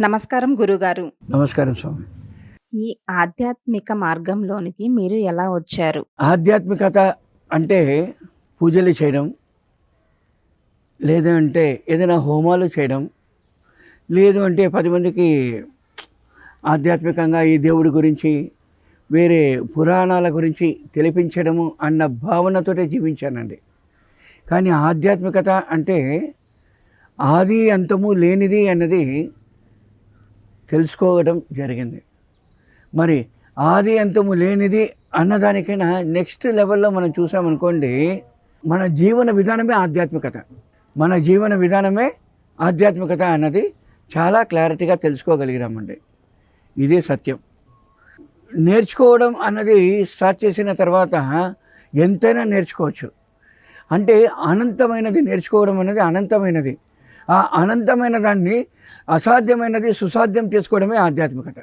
నమస్కారం గురుగారు. నమస్కారం స్వామి. ఈ ఆధ్యాత్మిక మార్గంలోనికి మీరు ఎలా వచ్చారు? ఆధ్యాత్మికత అంటే పూజలు చేయడం, లేదంటే ఏదైనా హోమాలు చేయడం, లేదు అంటే 10 మందికి ఆధ్యాత్మికంగా ఈ దేవుడి గురించి, వేరే పురాణాల గురించి తెలిపించడము అన్న భావనతోటే జీవించానండి. కానీ ఆధ్యాత్మికత అంటే ఆది అంతము లేనిది అన్నది తెలుసుకోవడం జరిగింది. మరి ఆది అంతము లేనిది అన్నదానికైనా నెక్స్ట్ లెవెల్లో మనం చూసామనుకోండి, మన జీవన విధానమే ఆధ్యాత్మికత. మన జీవన విధానమే ఆధ్యాత్మికత అన్నది చాలా క్లారిటీగా తెలుసుకోగలిగినామండి. ఇదే సత్యం. నేర్చుకోవడం అన్నది స్టార్ట్ చేసిన తర్వాత ఎంతైనా నేర్చుకోవచ్చు. అంటే అనంతమైనది నేర్చుకోవడం అనేది అనంతమైనది. ఆ అనంతమైన దాన్ని అసాధ్యమైనది సుసాధ్యం చేసుకోవడమే ఆధ్యాత్మికత.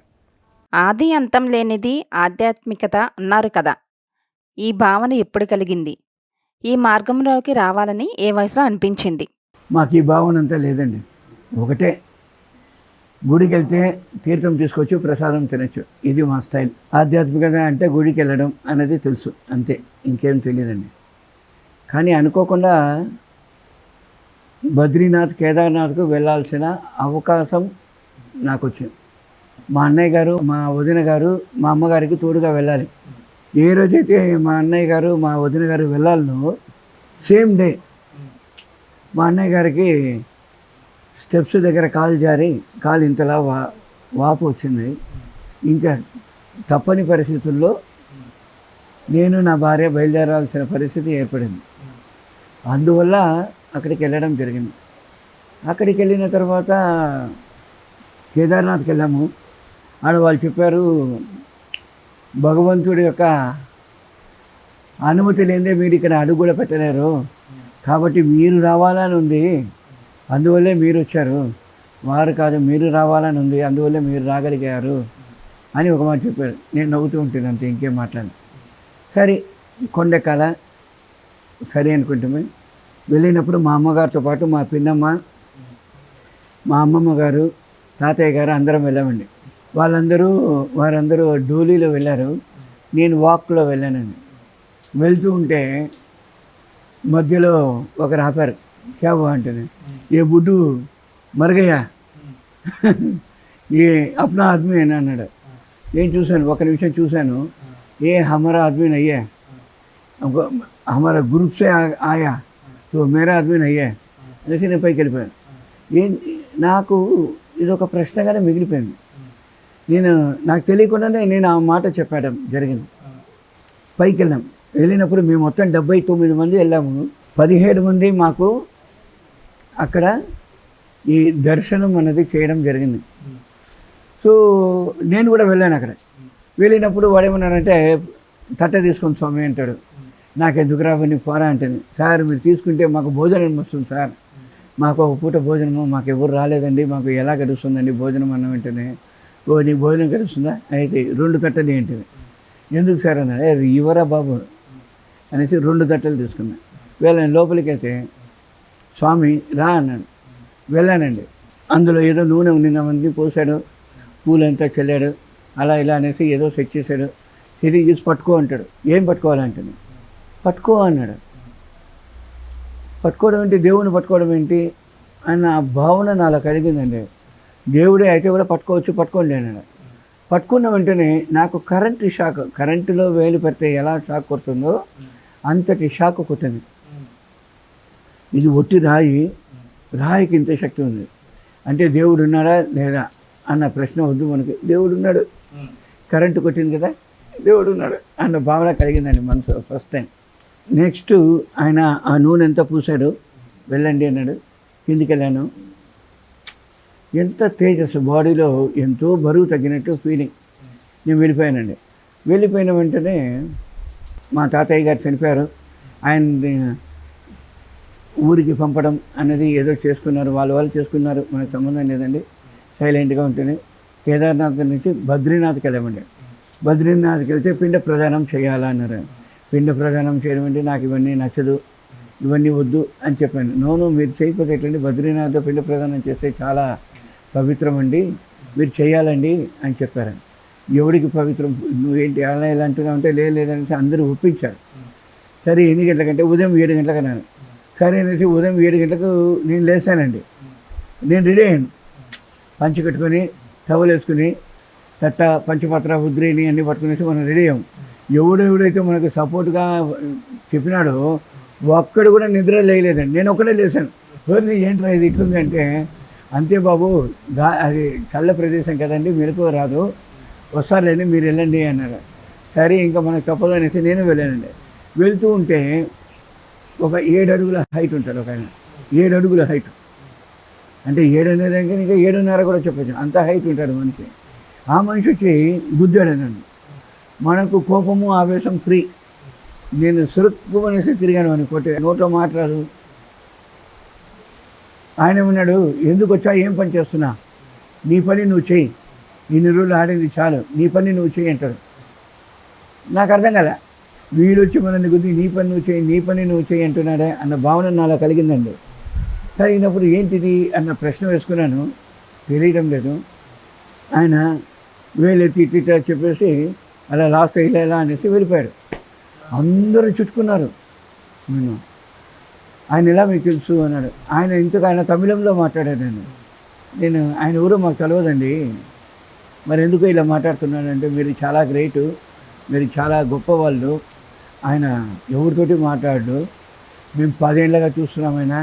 ఆది అంతం లేనిది ఆధ్యాత్మికత అన్నారు కదా! ఈ భావన ఎప్పుడు కలిగింది? ఈ మార్గంలోకి రావాలని ఏ వయసులో అనిపించింది? మాకు ఈ భావన అంతా లేదండి. ఒకటే, గుడికి వెళ్తే తీర్థం తీసుకోవచ్చు, ప్రసాదం తినచ్చు. ఇది మా స్టైల్. ఆధ్యాత్మికత అంటే గుడికి వెళ్ళడం అనేది తెలుసు, అంతే, ఇంకేం తెలియదండి. కానీ అనుకోకుండా బద్రీనాథ్, కేదార్నాథ్కు వెళ్ళాల్సిన అవకాశం నాకు వచ్చింది. మా అన్నయ్య గారు, మా వదిన గారు, మా అమ్మగారికి తోడుగా వెళ్ళాలి. ఏ రోజైతే మా అన్నయ్య గారు, మా వదిన గారు వెళ్ళాలనో సేమ్ డే మా అన్నయ్య గారికి స్టెప్స్ దగ్గర కాలు జారి కాలు ఇంతలా వాపు వచ్చింది. ఇంకా తప్పని పరిస్థితుల్లో నేను నా భార్య బయలుదేరాల్సిన పరిస్థితి ఏర్పడింది. అందువల్ల అక్కడికి వెళ్ళడం జరిగింది. అక్కడికి వెళ్ళిన తర్వాత కేదార్నాథ్కి వెళ్ళాము. ఆడ వాళ్ళు చెప్పారు, భగవంతుడి యొక్క అనుమతి లేదే మీరు ఇక్కడ అడుగు కూడా పెట్టలేరు, కాబట్టి మీరు రావాలని ఉంది, అందువల్లే మీరు వచ్చారు, వారు కాదు మీరు రావాలని ఉంది, అందువల్లే మీరు రాగలిగారు అని ఒక మాట చెప్పారు. నేను నవ్వుతూ ఉంటుంది, అంతే, ఇంకేం మాట్లాడి. సరే కొండెక్కాల, సరే అనుకుంటామే. వెళ్ళినప్పుడు మా అమ్మగారితో పాటు మా పిన్నమ్మ, మా అమ్మమ్మ గారు, తాతయ్య గారు అందరం వెళ్ళామండి. వారందరూ డోలీలో వెళ్ళారు, నేను వాక్లో వెళ్ళానండి. వెళ్తూ ఉంటే మధ్యలో ఒకరు ఆపారు. క్యా అంటేనే, ఏ బుడ్డు మరగయ్యా, ఏ అప్నా ఆద్మీ అని అన్నాడు. నేను చూశాను, ఒక నిమిషం చూశాను. ఏ హమారా ఆద్మీ నయ్యే, హమారా గ్రూప్ సే ఆయా, తో మేరా ఆద్మీ నయ్యే అనేసి నేను పైకి వెళ్ళిపోయాను. నాకు ఇది ఒక ప్రశ్నగానే మిగిలిపోయింది. నాకు తెలియకుండానే నేను ఆ మాట చెప్పడం జరిగింది. పైకి వెళ్ళాం. వెళ్ళినప్పుడు మేము మొత్తం 79 మంది వెళ్ళాము. 17 మంది మాకు అక్కడ ఈ దర్శనం అనేది చేయడం జరిగింది. సో నేను కూడా వెళ్ళాను. అక్కడ వెళ్ళినప్పుడు వాడు ఏమన్నాడంటే, తట్ట తీసుకొని స్వామి అంటాడు. నాకెందుకు రావని పోరా అంటుంది. సార్ మీరు తీసుకుంటే మాకు భోజనం వస్తుంది సార్, మాకు ఒక పూట భోజనము మాకు ఎవరు రాలేదండి, మాకు ఎలా గడుస్తుందండి భోజనం అన్న వెంటనే. ఓ నీకు భోజనం గడుస్తుందా, అయితే 2 తట్టలు ఏంటివి. ఎందుకు సార్ అన్నాడు. ఇవరా బాబు అనేసి 2 తట్టలు తీసుకున్నా. వెళ్ళాను. లోపలికి అయితే స్వామి రా అన్నాడు. వెళ్ళానండి. అందులో ఏదో నూనె నిన్నమంది పోసాడు, పూలంతా చల్లాడు, అలా ఇలా అనేసి ఏదో సెట్ చేశాడు. తిరిగి చూసి పట్టుకో అంటాడు. ఏం పట్టుకోవాలంటాను. పట్టుకో అన్నాడు. పట్టుకోవడం ఏంటి, దేవుని పట్టుకోవడం ఏంటి అన్న భావన నాలో కలిగిందండి. దేవుడే అయితే కూడా పట్టుకోండి అన్నాడు. పట్టుకున్న వెంటనే నాకు కరెంటు షాక్, కరెంటులో వేలు పెడితే ఎలా షాక్ కొడుతుందో అంతటి షాక్ కొట్టింది. ఇది ఒట్టి రాయికి ఇంత శక్తి ఉంది అంటే దేవుడు ఉన్నాడా లేదా అన్న ప్రశ్న వద్దు మనకి. దేవుడు ఉన్నాడు, కరెంటు కొట్టింది కదా, దేవుడు ఉన్నాడు అన్న భావన కలిగిందండి మనసు ఫస్ట్ టైం. నెక్స్ట్ ఆయన ఆ నూనె ఎంత పూసాడు, వెళ్ళండి అన్నాడు. కిందికి వెళ్ళాను. ఎంత తేజస్సు, బాడీలో ఎంతో బరువు తగ్గినట్టు ఫీలింగ్. నేను వెళ్ళిపోయానండి. వెళ్ళిపోయిన వెంటనే మా తాతయ్య గారు చనిపోయారు. ఆయన ఊరికి పంపడం అనేది ఏదో చేసుకున్నారు, వాళ్ళు చేసుకున్నారు, మనకు సంబంధం లేదండి. సైలెంట్గా ఉంటుంది. కేదార్నాథ్ నుంచి బద్రీనాథ్కి వెళ్ళామండి. బద్రీనాథ్కి వెళ్తే పిండ ప్రదానం చేయాలన్నారు. పిండ ప్రదానం చేయడం అంటే నాకు ఇవన్నీ నచ్చదు, ఇవన్నీ వద్దు అని చెప్పాను. నోను మీరు చేయకపోతే ఎట్లండి, బద్రీనాథ్ పిండ ప్రదానం చేస్తే చాలా పవిత్రం అండి, మీరు చేయాలండి అని చెప్పారండి. ఎవడికి పవిత్రం, నువ్వేంటి అలా ఇలా అంటున్నావు అంటే లేదనేసి అందరూ ఒప్పించారు. సరే ఎన్ని గంటలకంటే ఉదయం 7 గంటలకు అన్నాను. సరే అనేసి ఉదయం 7 గంటలకు నేను లేచానండి. నేను రెడీ అయ్యాను, పంచి కట్టుకొని టవల్ వేసుకుని తట్ట పంచపత్ర ఉద్రేని అన్నీ పట్టుకునేసి మనం రెడీ అయ్యాం. ఎవడెవడైతే మనకు సపోర్ట్గా చెప్పినాడో ఒక్కడు కూడా నిద్ర లేయలేదండి. నేను ఒక్కడే లేచాను. ఎవరిని ఏంట్రా ఇది ఇట్లుంది అంటే, అంతే బాబు అది చల్ల ప్రదేశం కదండి, మెలకు రాదు, వస్తారులేండి మీరు వెళ్ళండి అన్నారు. సరే ఇంకా మనకు తప్పదు అనేసి నేను వెళ్ళానండి. వెళ్తూ ఉంటే ఒక 7 అడుగుల హైట్ ఉంటాడు ఒక ఆయన. 7 అడుగుల హైట్ అంటే 7 అనేది ఇంకా 7.5 కూడా చెప్పచ్చు, అంత హైట్ ఉంటాడు మనిషి. ఆ మనిషి వచ్చి గుద్దాడనండి. మనకు కోపము ఆవేశం ఫ్రీ. నేను సురుక్కు అనేసి తిరిగాను అని కొట్టి నోట్లో మాట్లాడు. ఆయన ఉన్నాడు, ఎందుకు వచ్చా, ఏం పని చేస్తున్నా, నీ పని నువ్వు చెయ్యి, ఇన్ని రోజులు ఆడింది చాలు, నీ పని నువ్వు చెయ్యి అంటాడు. నాకు అర్థం కదా, వీడొచ్చి మనల్ని గుద్ది నీ పని నువ్వు చెయ్యి, నీ పని నువ్వు చెయ్యి అంటున్నాడే అన్న భావన నాలో కలిగిందండి. కలిగినప్పుడు ఏంటిది అన్న ప్రశ్న వేసుకున్నాను, తెలియడం లేదు. ఆయన వేలెత్తి ఇట్లా చెప్పేసి అలా లాస్ట్ ఇలా అనేసి వెళ్ళిపోయాడు. అందరూ చుట్టుకున్నారు. నేను ఆయన ఎలా మీకు తెలుసు అన్నాడు. ఆయన తమిళంలో మాట్లాడాడు. నేను ఆయన ఊరు మాకు తెలియదండి, మరి ఎందుకు ఇలా మాట్లాడుతున్నానంటే, మీరు చాలా గ్రేటు, మీరు చాలా గొప్పవాళ్ళు, ఆయన ఎవరితోటి మాట్లాడు, మేము 10 ఏళ్ళగా చూస్తున్నాం, ఆయన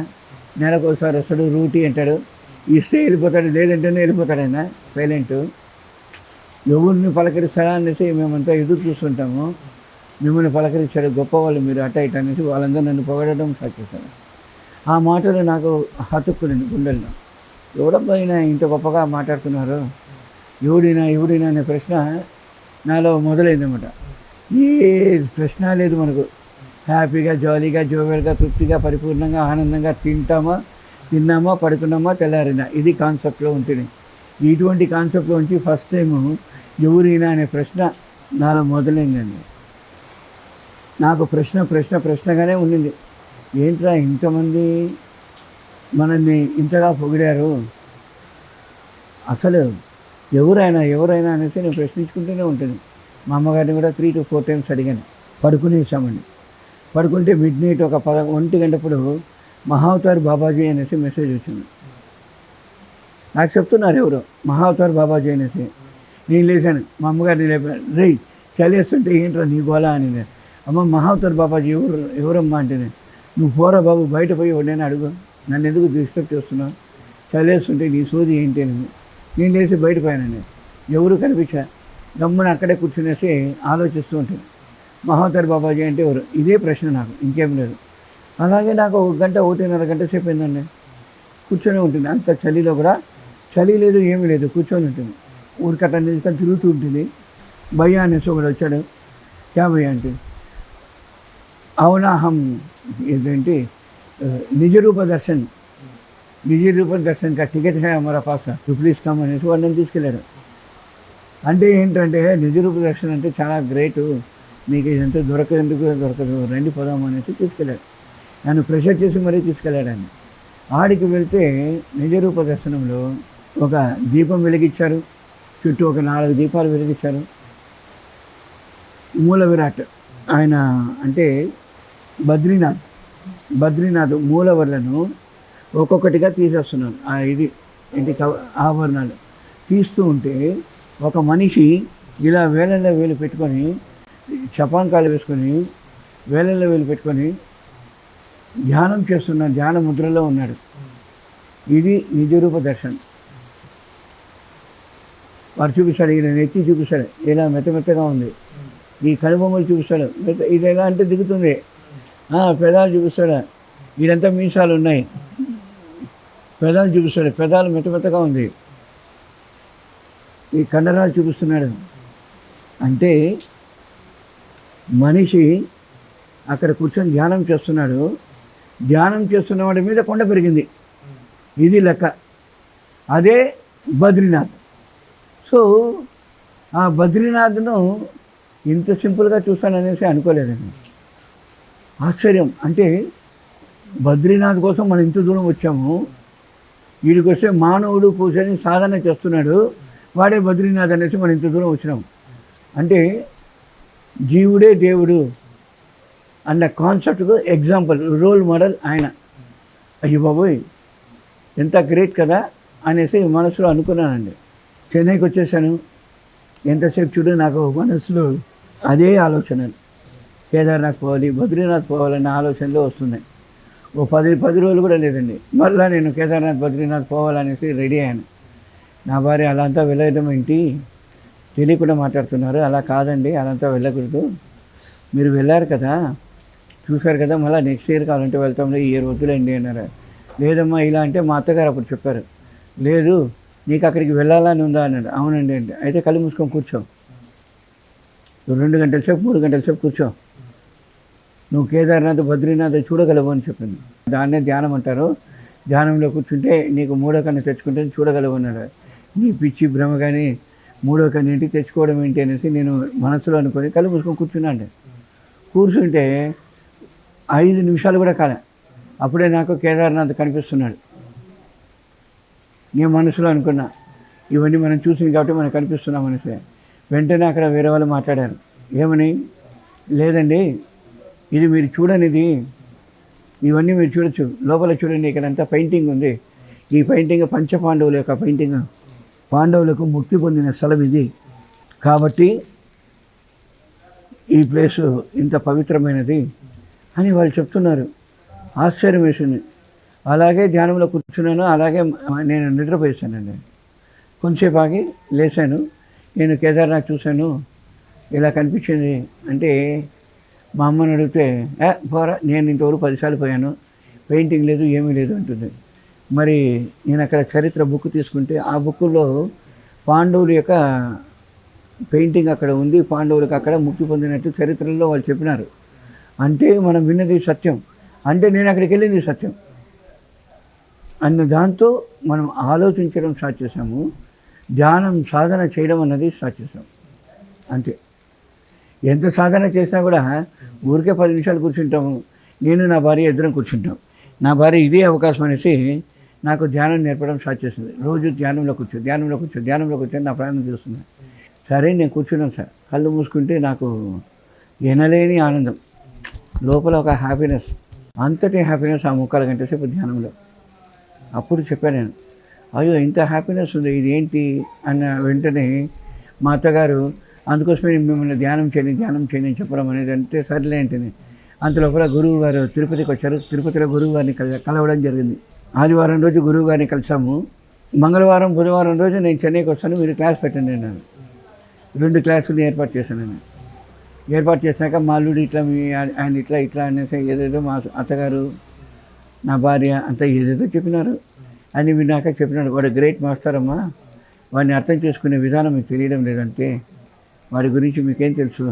నెలకు ఒకసారి వస్తాడు, రూటీ అంటాడు, ఇస్తే వెళ్ళిపోతాడు, లేదంటేనే వెళ్ళిపోతాడు, ఆయన సైలెంటు, ఎవరిని పలకరిస్తాడా అనేసి మేమంతా ఎదురు చూస్తుంటాము, మిమ్మల్ని పలకరించాడు, గొప్పవాళ్ళు మీరు అట్ట ఇట్ట అనేసి వాళ్ళందరూ నన్ను పొగడడం స్టార్ట్ చేశారు. ఆ మాటలు నాకు హతుక్కునండి గుండెల్లో. ఎవడబ్బా అయినా ఇంత గొప్పగా మాట్లాడుతున్నారు, ఎవడినా అనే ప్రశ్న నాలో మొదలైందన్నమాట. ఏ ప్రశ్న లేదు మనకు, హ్యాపీగా జాలీగా జోవెల్గా తృప్తిగా పరిపూర్ణంగా ఆనందంగా తిన్నామా పడుకున్నామా తెల్లారినా, ఇది కాన్సెప్ట్లో ఉంటుంది. ఇటువంటి కాన్సెప్ట్లో నుంచి ఫస్ట్ టైము ఎవరైనా అనే ప్రశ్న నాలో మొదలైందండి. నాకు ప్రశ్నగానే ఉండింది, ఏంట్రా ఇంతమంది మనల్ని ఇంతగా పొగిడారు, అసలు ఎవరైనా అనేసి నేను ప్రశ్నించుకుంటూనే ఉంటుంది. మా అమ్మగారిని కూడా 3 to 4 times అడిగాను. పడుకునేసామండి. పడుకుంటే మిడ్ నైట్ ఒక 1 గంటప్పుడు మహావతార్ బాబాజీ అనేసి మెసేజ్ వచ్చింది. నాకు చెప్తున్నారు ఎవరు మహావతార్ బాబాజీ అనేసి. నేను లేచాను, మా అమ్మగారిని లేపాను, రేయ్ చలేస్తుంటే ఏంట్రా నీ గోలా అని. అమ్మ మహావతార్ బాబాజీ ఎవరమ్మా అంటే, నువ్వు పోరా బాబు బయట పోయి ఎవరైనా అడుగు, నన్ను ఎందుకు డిస్టర్బ్ చేస్తున్నావు, చలేస్తుంటే నీ సోది ఏంటి అని. నేను లేచి బయటపోయానండి. ఎవరు కనిపించా, గమ్మున అక్కడే కూర్చునేసి ఆలోచిస్తూ ఉంటుంది, మహావతార్ బాబాజీ అంటే ఎవరు, ఇదే ప్రశ్న నాకు, ఇంకేం లేదు. అలాగే నాకు 1.5 గంట సేపు అయిందండి కూర్చొని ఉంటుంది. అంత చలిలో కూడా చలి లేదు ఏమీ లేదు, కూర్చొని ఉంటుంది. ఊరికట్ట నిజంగా తిరుగుతూ ఉంటుంది. భయ్యా అనేసి ఒకడు వచ్చాడు, క్యా భయ్యా అంటే, అవునా ఏంటంటే నిజ రూప దర్శన్ కా టికెట్ హై హమారా పాస్, ప్లీజ్ కమ్ అనేసి వాడు నేను తీసుకెళ్ళాడు. అంటే ఏంటంటే నిజ రూప దర్శన్ అంటే చాలా గ్రేటు, మీకు ఇదంతా దొరకదు, రండి పోదాం అనేసి తీసుకెళ్ళాడు. నన్ను ప్రెషర్ చేసి మరీ తీసుకెళ్ళాడని. ఆడికి వెళ్తే నిజరూప దర్శనంలో ఒక దీపం వెలిగించారు, చుట్టూ ఒక 4 దీపాలు వెలిగించారు. మూల విరాట్ ఆయన అంటే బద్రీనాథ్ మూలవర్లను ఒక్కొక్కటిగా తీసేస్తున్నాను. ఏంటి ఆభరణాలు తీస్తూ ఉంటే ఒక మనిషి ఇలా వేలల్లో వేలు పెట్టుకొని, చపాంకాలు వేసుకొని వేలల్లో వేలు పెట్టుకొని ధ్యానం చేస్తున్న ధ్యాన ముద్రలో ఉన్నాడు. ఇది నిజరూప దర్శనం. వారు చూపిస్తాడు, ఈయన నెత్తి చూపిస్తాడు, ఇలా మెత్తగా ఉంది. ఈ కనుబొమ్మలు చూపిస్తాడు, ఇది ఎలా అంటే దిగుతుంది. పెదాలు చూపిస్తాడు, ఇదంతా మీసాలు ఉన్నాయి, పెదాలు చూపిస్తాడు, పెదాలు మెత్తగా ఉంది. ఈ కండరాలు చూపిస్తున్నాడు. అంటే మనిషి అక్కడ కూర్చొని ధ్యానం చేస్తున్నాడు. ధ్యానం చేస్తున్న వాడి మీద కొండ పెరిగింది, ఇది లెక్క. అదే బద్రీనాథ్. సో ఆ బద్రీనాథ్ను ఇంత సింపుల్గా చూస్తాననేసి అనుకోలేదండి. ఆశ్చర్యం. అంటే బద్రీనాథ్ కోసం మనం ఇంత దూరం వచ్చాము, వీడికి వస్తే మానవుడు కూర్చొని సాధన చేస్తున్నాడు, వాడే బద్రీనాథ్ అనేసి మనం ఇంత దూరం వచ్చినాం. అంటే జీవుడే దేవుడు అన్న కాన్సెప్ట్కు ఎగ్జాంపుల్, రోల్ మోడల్ ఆయన. అయ్యో బాబోయ్ ఎంత గ్రేట్ కదా అనేసి మనసులో అనుకున్నానండి. చెన్నైకి వచ్చేసాను. ఎంతసేపు చూడు నాకు మనసులో అదే ఆలోచనలు, కేదార్నాథ్ పోవాలి, బద్రీనాథ్ పోవాలన్న ఆలోచనలు వస్తున్నాయి. ఓ 10 రోజులు కూడా లేదండి, మళ్ళీ నేను కేదార్నాథ్ బద్రీనాథ్ పోవాలనేసి రెడీ అయ్యాను. నా భార్య అలా అంతా వెళ్ళడం ఏంటి, తెలియకుండా మాట్లాడుతున్నారు, అలా కాదండి, అలంతా వెళ్ళకూడదు, మీరు వెళ్ళారు కదా, చూశారు కదా, మళ్ళీ నెక్స్ట్ ఇయర్ కావాలంటే వెళ్తాంలే, ఈ ఇయర్ వద్దులేండి అన్నారు. లేదమ్మా ఇలా అంటే మా అత్తగారు అప్పుడు చెప్పారు, లేదు నీకు అక్కడికి వెళ్ళాలని ఉందా అన్నాడు. అవునండి అంటే, అయితే కళ్ళు మూసుకొని కూర్చో, 2 గంటల సేపు 3 గంటల సేపు కూర్చో, నువ్వు కేదార్నాథ్ బద్రీనాథ్ చూడగలవు అని చెప్పింది. దాన్నే ధ్యానం అంటారు. ధ్యానంలో కూర్చుంటే నీకు మూడో కన్ను తెచ్చుకుంటే చూడగలవు అన్నాడు. నీ పిచ్చి భ్రమ కానీ మూడో కన్ను ఏంటి, తెచ్చుకోవడం ఏంటి అనేసి నేను మనసులో అనుకొని కళ్ళు మూసుకొని కూర్చున్నాను. కూర్చుంటే 5 నిమిషాలు కూడా కాలే, అప్పుడే నాకు కేదార్నాథ్ కనిపిస్తున్నాడు. నేను మనసులో అనుకున్నా, ఇవన్నీ మనం చూసింది కాబట్టి మనకు కనిపిస్తున్నాం అనేసి. వెంటనే అక్కడ వేరే వాళ్ళు మాట్లాడారు. ఏమని? లేదండి, ఇది మీరు చూడనిది, ఇవన్నీ మీరు చూడొచ్చు, లోపల చూడండి, ఇక్కడంతా పెయింటింగ్ ఉంది, ఈ పెయింటింగ్ పంచపాండవుల యొక్క పెయింటింగ్, పాండవులకు ముక్తి పొందిన స్థలం ఇది, కాబట్టి ఈ ప్లేసు ఇంత పవిత్రమైనది అని వాళ్ళు చెప్తున్నారు. ఆశ్చర్యం వేసింది. అలాగే ధ్యానంలో కూర్చున్నాను, అలాగే నేను నిద్రపోయేసానండి. కొంచెంసేపు ఆగి లేచాను. నేను కేదార్నాథ్ చూశాను, ఇలా కనిపించింది అంటే మా అమ్మని అడిగితే, పోరా, నేను ఇంతవరకు 10 సార్లు పోయాను, పెయింటింగ్ లేదు ఏమీ లేదు అంటుంది. మరి నేను అక్కడ చరిత్ర బుక్ తీసుకుంటే ఆ బుక్కులో పాండవుల యొక్క పెయింటింగ్ అక్కడ ఉంది, పాండవులకు అక్కడ ముక్తి పొందినట్టు చరిత్రలో వాళ్ళు చెప్పినారు. అంటే మనం విన్నది సత్యం, అంటే నేను అక్కడికి వెళ్ళింది సత్యం అన్న దాంతో మనం ఆలోచించడం స్టార్ట్ చేసాము. ధ్యానం సాధన చేయడం అన్నది స్టార్ట్ చేసాం. అంతే. ఎంత సాధన చేసినా కూడా ఊరికే 10 నిమిషాలు కూర్చుంటాము. నేను నా భార్య ఇద్దరం కూర్చుంటాం. నా భార్య ఇదే అవకాశం అనేసి నాకు ధ్యానం నేర్పడం స్టార్ట్ చేస్తుంది. రోజు ధ్యానంలో కూర్చొని నా ప్రయాణం చేస్తున్నాను. సరే నేను కూర్చున్నాను సార్, కళ్ళు మూసుకుంటే నాకు ఎనలేని ఆనందం, లోపల ఒక హ్యాపీనెస్, అంతటి హ్యాపీనెస్ ఆ 3/4 గంట సేపు ధ్యానంలో. అప్పుడు చెప్పాను నేను, అయ్యో ఇంత హ్యాపీనెస్ ఉంది, ఇది ఏంటి అన్న వెంటనే మా అత్తగారు, అందుకోసమే మిమ్మల్ని ధ్యానం చేయండి అని చెప్పడం అనేది. అంటే సర్లే అంటేనే అంతలోపల గురువు గారు తిరుపతికి వచ్చారు. తిరుపతిలో గురువు గారిని కలవడం జరిగింది. ఆదివారం రోజు గురువు గారిని కలిసాము. మంగళవారం బుధవారం రోజు నేను చెన్నైకి వస్తాను, మీరు క్లాస్ పెట్టండి అన్నాను. 2 క్లాసులు ఏర్పాటు చేశాను నేను. ఏర్పాటు చేశాక మా అల్లుడు ఇట్లా ఆయన ఇట్లా అనేసి ఏదేదో మా అత్తగారు నా భార్య అంతా ఏదేదో చెప్పినారు అని విన్నాక చెప్పినాడు, వాడు గ్రేట్ మాస్టర్ అమ్మా, వాడిని అర్థం చేసుకునే విధానం మీకు తెలియడం లేదంటే, వాడి గురించి మీకేం తెలుసు,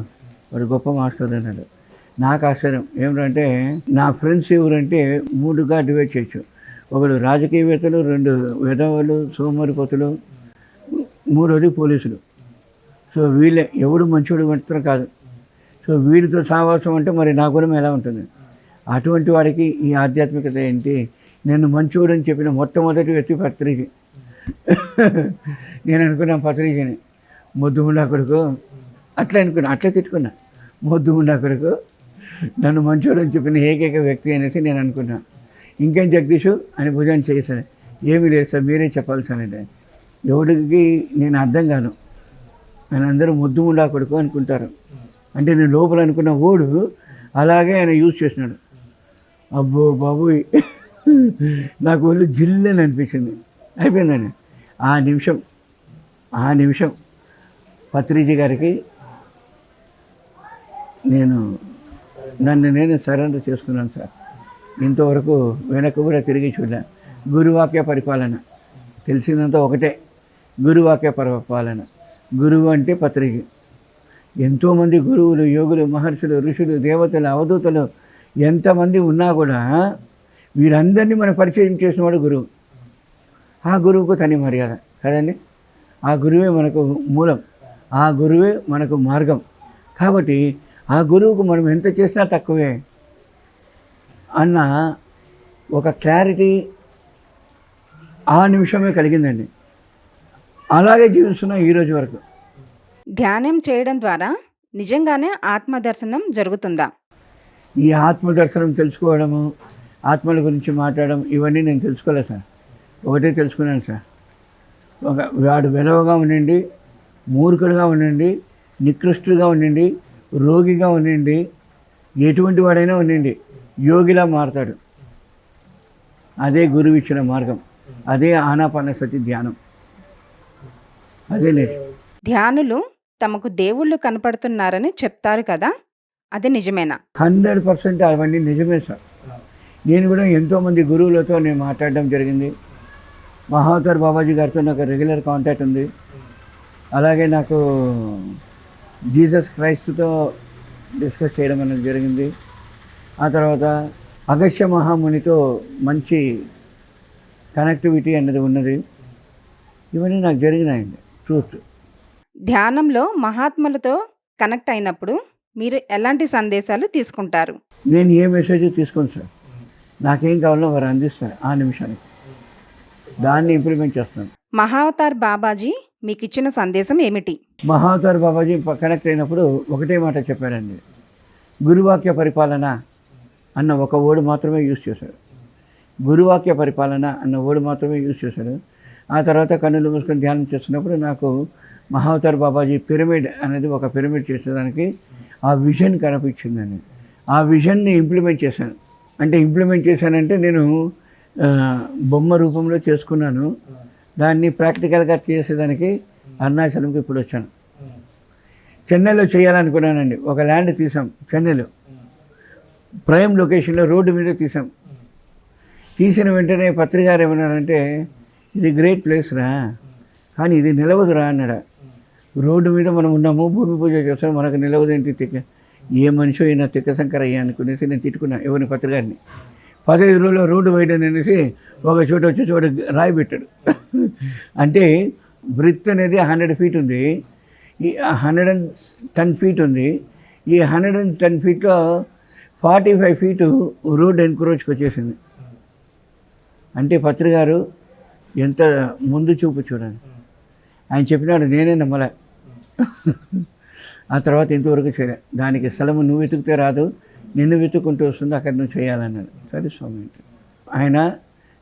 వాడు గొప్ప మాస్టర్ అన్నాడు. నాకు ఆశ్చర్యం ఏమిటంటే, నా ఫ్రెండ్స్ ఎవరంటే 3గా డివైడ్ చేయొచ్చు. ఒకడు రాజకీయవేత్తలు, 2 విధవలు సోమరిపోతులు, 3వది పోలీసులు. సో వీళ్ళే, ఎవడు మంచోడు మాత్రం కాదు. సో వీడితో సావాసం అంటే మరి నా గుణం ఎలా ఉంటుంది? అటువంటి వాడికి ఈ ఆధ్యాత్మికత ఏంటి? నేను మంచోడు అని చెప్పిన మొట్టమొదటి వ్యక్తి పత్రిజీ. నేను అనుకున్నాను పత్రిజీని మొద్దు ఉండా కొడుకు, అట్లా తిట్టుకున్నా, మొద్దు ఉండా కొడుకు, నన్ను మంచోడు అని చెప్పిన ఏకైక వ్యక్తి అనేసి నేను అనుకున్నా. ఇంకేం జగదీషు అని భుజాన్ని చేశాను. ఏమీ లేదు సార్, మీరే చెప్పాల్సానంటే. ఎవడికి నేను అర్థం కాను, ఆయన అందరూ మొద్దు ఉండా కొడుకు అనుకుంటారు. అంటే నేను లోపల అనుకున్న ఓడు అలాగే ఆయన యూజ్ చేసినాడు. అబ్బో బాబోయ్, నాకు ఒళ్ళు జిల్లని అనిపించింది. అయిపోయిందని ఆ నిమిషం పత్రిజీ గారికి నన్ను సరెండర్ చేసుకున్నాను సార్. ఇంతవరకు వెనక్కి కూడా తిరిగి చూడలే. గురువాక్య పరిపాలన తెలిసినంత ఒకటే, గురువాక్య పరిపాలన. గురువు అంటే పత్రిజీ. ఎంతోమంది గురువులు, యోగులు, మహర్షులు, ఋషులు, దేవతలు, అవధూతలు ఎంతమంది ఉన్నా కూడా వీరందరినీ మనం పరిచయం చేసినవాడు గురువు. ఆ గురువుకు తని మర్యాద కదండి. ఆ గురువే మనకు మూలం, ఆ గురువే మనకు మార్గం. కాబట్టి ఆ గురువుకు మనం ఎంత చేసినా తక్కువే అన్న ఒక క్లారిటీ ఆ నిమిషమే కలిగిందండి. అలాగే జీవిస్తున్నా ఈరోజు వరకు. ధ్యానం చేయడం ద్వారా నిజంగానే ఆత్మదర్శనం జరుగుతుందా? ఈ ఆత్మ దర్శనం తెలుసుకోవడము, ఆత్మల గురించి మాట్లాడడం ఇవన్నీ నేను తెలుసుకోలేదు సార్. ఒకటే తెలుసుకున్నాను సార్. వాడు వెలవగా ఉండండి, మూర్ఖుడుగా ఉండండి, నికృష్టుడుగా ఉండండి, రోగిగా ఉండండి, ఎటువంటి వాడైనా ఉండండి, యోగిలా మారతాడు. అదే గురువు ఇచ్చిన మార్గం. అదే ఆనాపానసతి ధ్యానం. అదే నేర్చు. ధ్యానులు తమకు దేవుళ్ళు కనపడుతున్నారని చెప్తారు కదా! అది నిజమేనా? 100% అవన్నీ నిజమే సార్. నేను కూడా ఎంతోమంది గురువులతో నేను మాట్లాడడం జరిగింది. మహావతార్ బాబాజీ గారితో నాకు రెగ్యులర్ కాంటాక్ట్ ఉంది. అలాగే నాకు జీసస్ క్రైస్ట్తో డిస్కస్ చేయడం అనేది జరిగింది. ఆ తర్వాత అగస్త్య మహామునితో మంచి కనెక్టివిటీ అనేది ఉన్నది. ఇవన్నీ నాకు జరిగినాయండి. ట్రూత్. ధ్యానంలో మహాత్ములతో కనెక్ట్ అయినప్పుడు మీరు ఎలాంటి సందేశాలు తీసుకుంటారు? నేను ఏ మెసేజ్ తీసుకోను సార్. నాకేం కావాలో వారు అందిస్తారు ఆ నిమిషానికి. దాన్ని ఇంప్లిమెంట్ చేస్తాను. మహావతార్ బాబాజీ మీకిచ్చిన సందేశం ఏమిటి? మహావతార్ బాబాజీ కనెక్ట్ అయినప్పుడు ఒకటే మాట చెప్పారండి. గురువాక్య పరిపాలన అన్న ఒక వర్డ్ మాత్రమే యూజ్ చేశాడు. గురువాక్య పరిపాలన అన్న వర్డ్ మాత్రమే యూజ్ చేశాడు. ఆ తర్వాత కన్నులు మూసుకొని ధ్యానం చేస్తున్నప్పుడు నాకు మహావతార్ బాబాజీ పిరమిడ్ అనేది ఒక పిరమిడ్ చేసేదానికి ఆ విజన్ కనిపించిందండి. ఆ విజన్ని ఇంప్లిమెంట్ చేశాను. అంటే ఇంప్లిమెంట్ చేశానంటే నేను బొమ్మ రూపంలో చేసుకున్నాను. దాన్ని ప్రాక్టికల్గా చేసేదానికి అరుణాచలంకి ఇప్పుడు వచ్చాను. చెన్నైలో చేయాలనుకున్నానండి. ఒక ల్యాండ్ తీసాం చెన్నైలో, ప్రైమ్ లొకేషన్లో రోడ్డు మీద తీసాం. తీసిన వెంటనే పత్రికారు ఏమన్నారంటే, ఇది గ్రేట్ ప్లేస్ రా, కానీ ఇది నిలవదురా అన్నాడు. రోడ్డు మీద మనం ఉన్నాము, భూమి పూజ చేస్తాం, మనకు నిలవదేంటి తిక్క, ఏ మనిషి అయినా తిక్క శంకరయ్య అనుకునేసి నేను తిట్టుకున్నా ఎవరిని పత్రికారిని. 15 రోజుల్లో రోడ్డు వేయడం అనేసి ఒక చోట వచ్చి చోట రాయి పెట్టాడు. అంటే బ్రిత్ అనేది 100 feet ఉంది, ఈ 110 feet ఉంది. ఈ 110 feetలో 45 feet రోడ్డు ఎన్క్రోచ్కి వచ్చేసింది. అంటే పత్రికారు ఎంత ముందు చూపు చూడండి. ఆయన చెప్పినాడు, నేనే నమ్మలే. ఆ తర్వాత ఇంతవరకు చేయలే. దానికి స్థలము నువ్వు వెతుకుతే రాదు, నిన్ను వెతుక్కుంటూ వస్తుంది, అక్కడ నువ్వు చేయాలన్నాడు. సరే స్వామి. ఆయన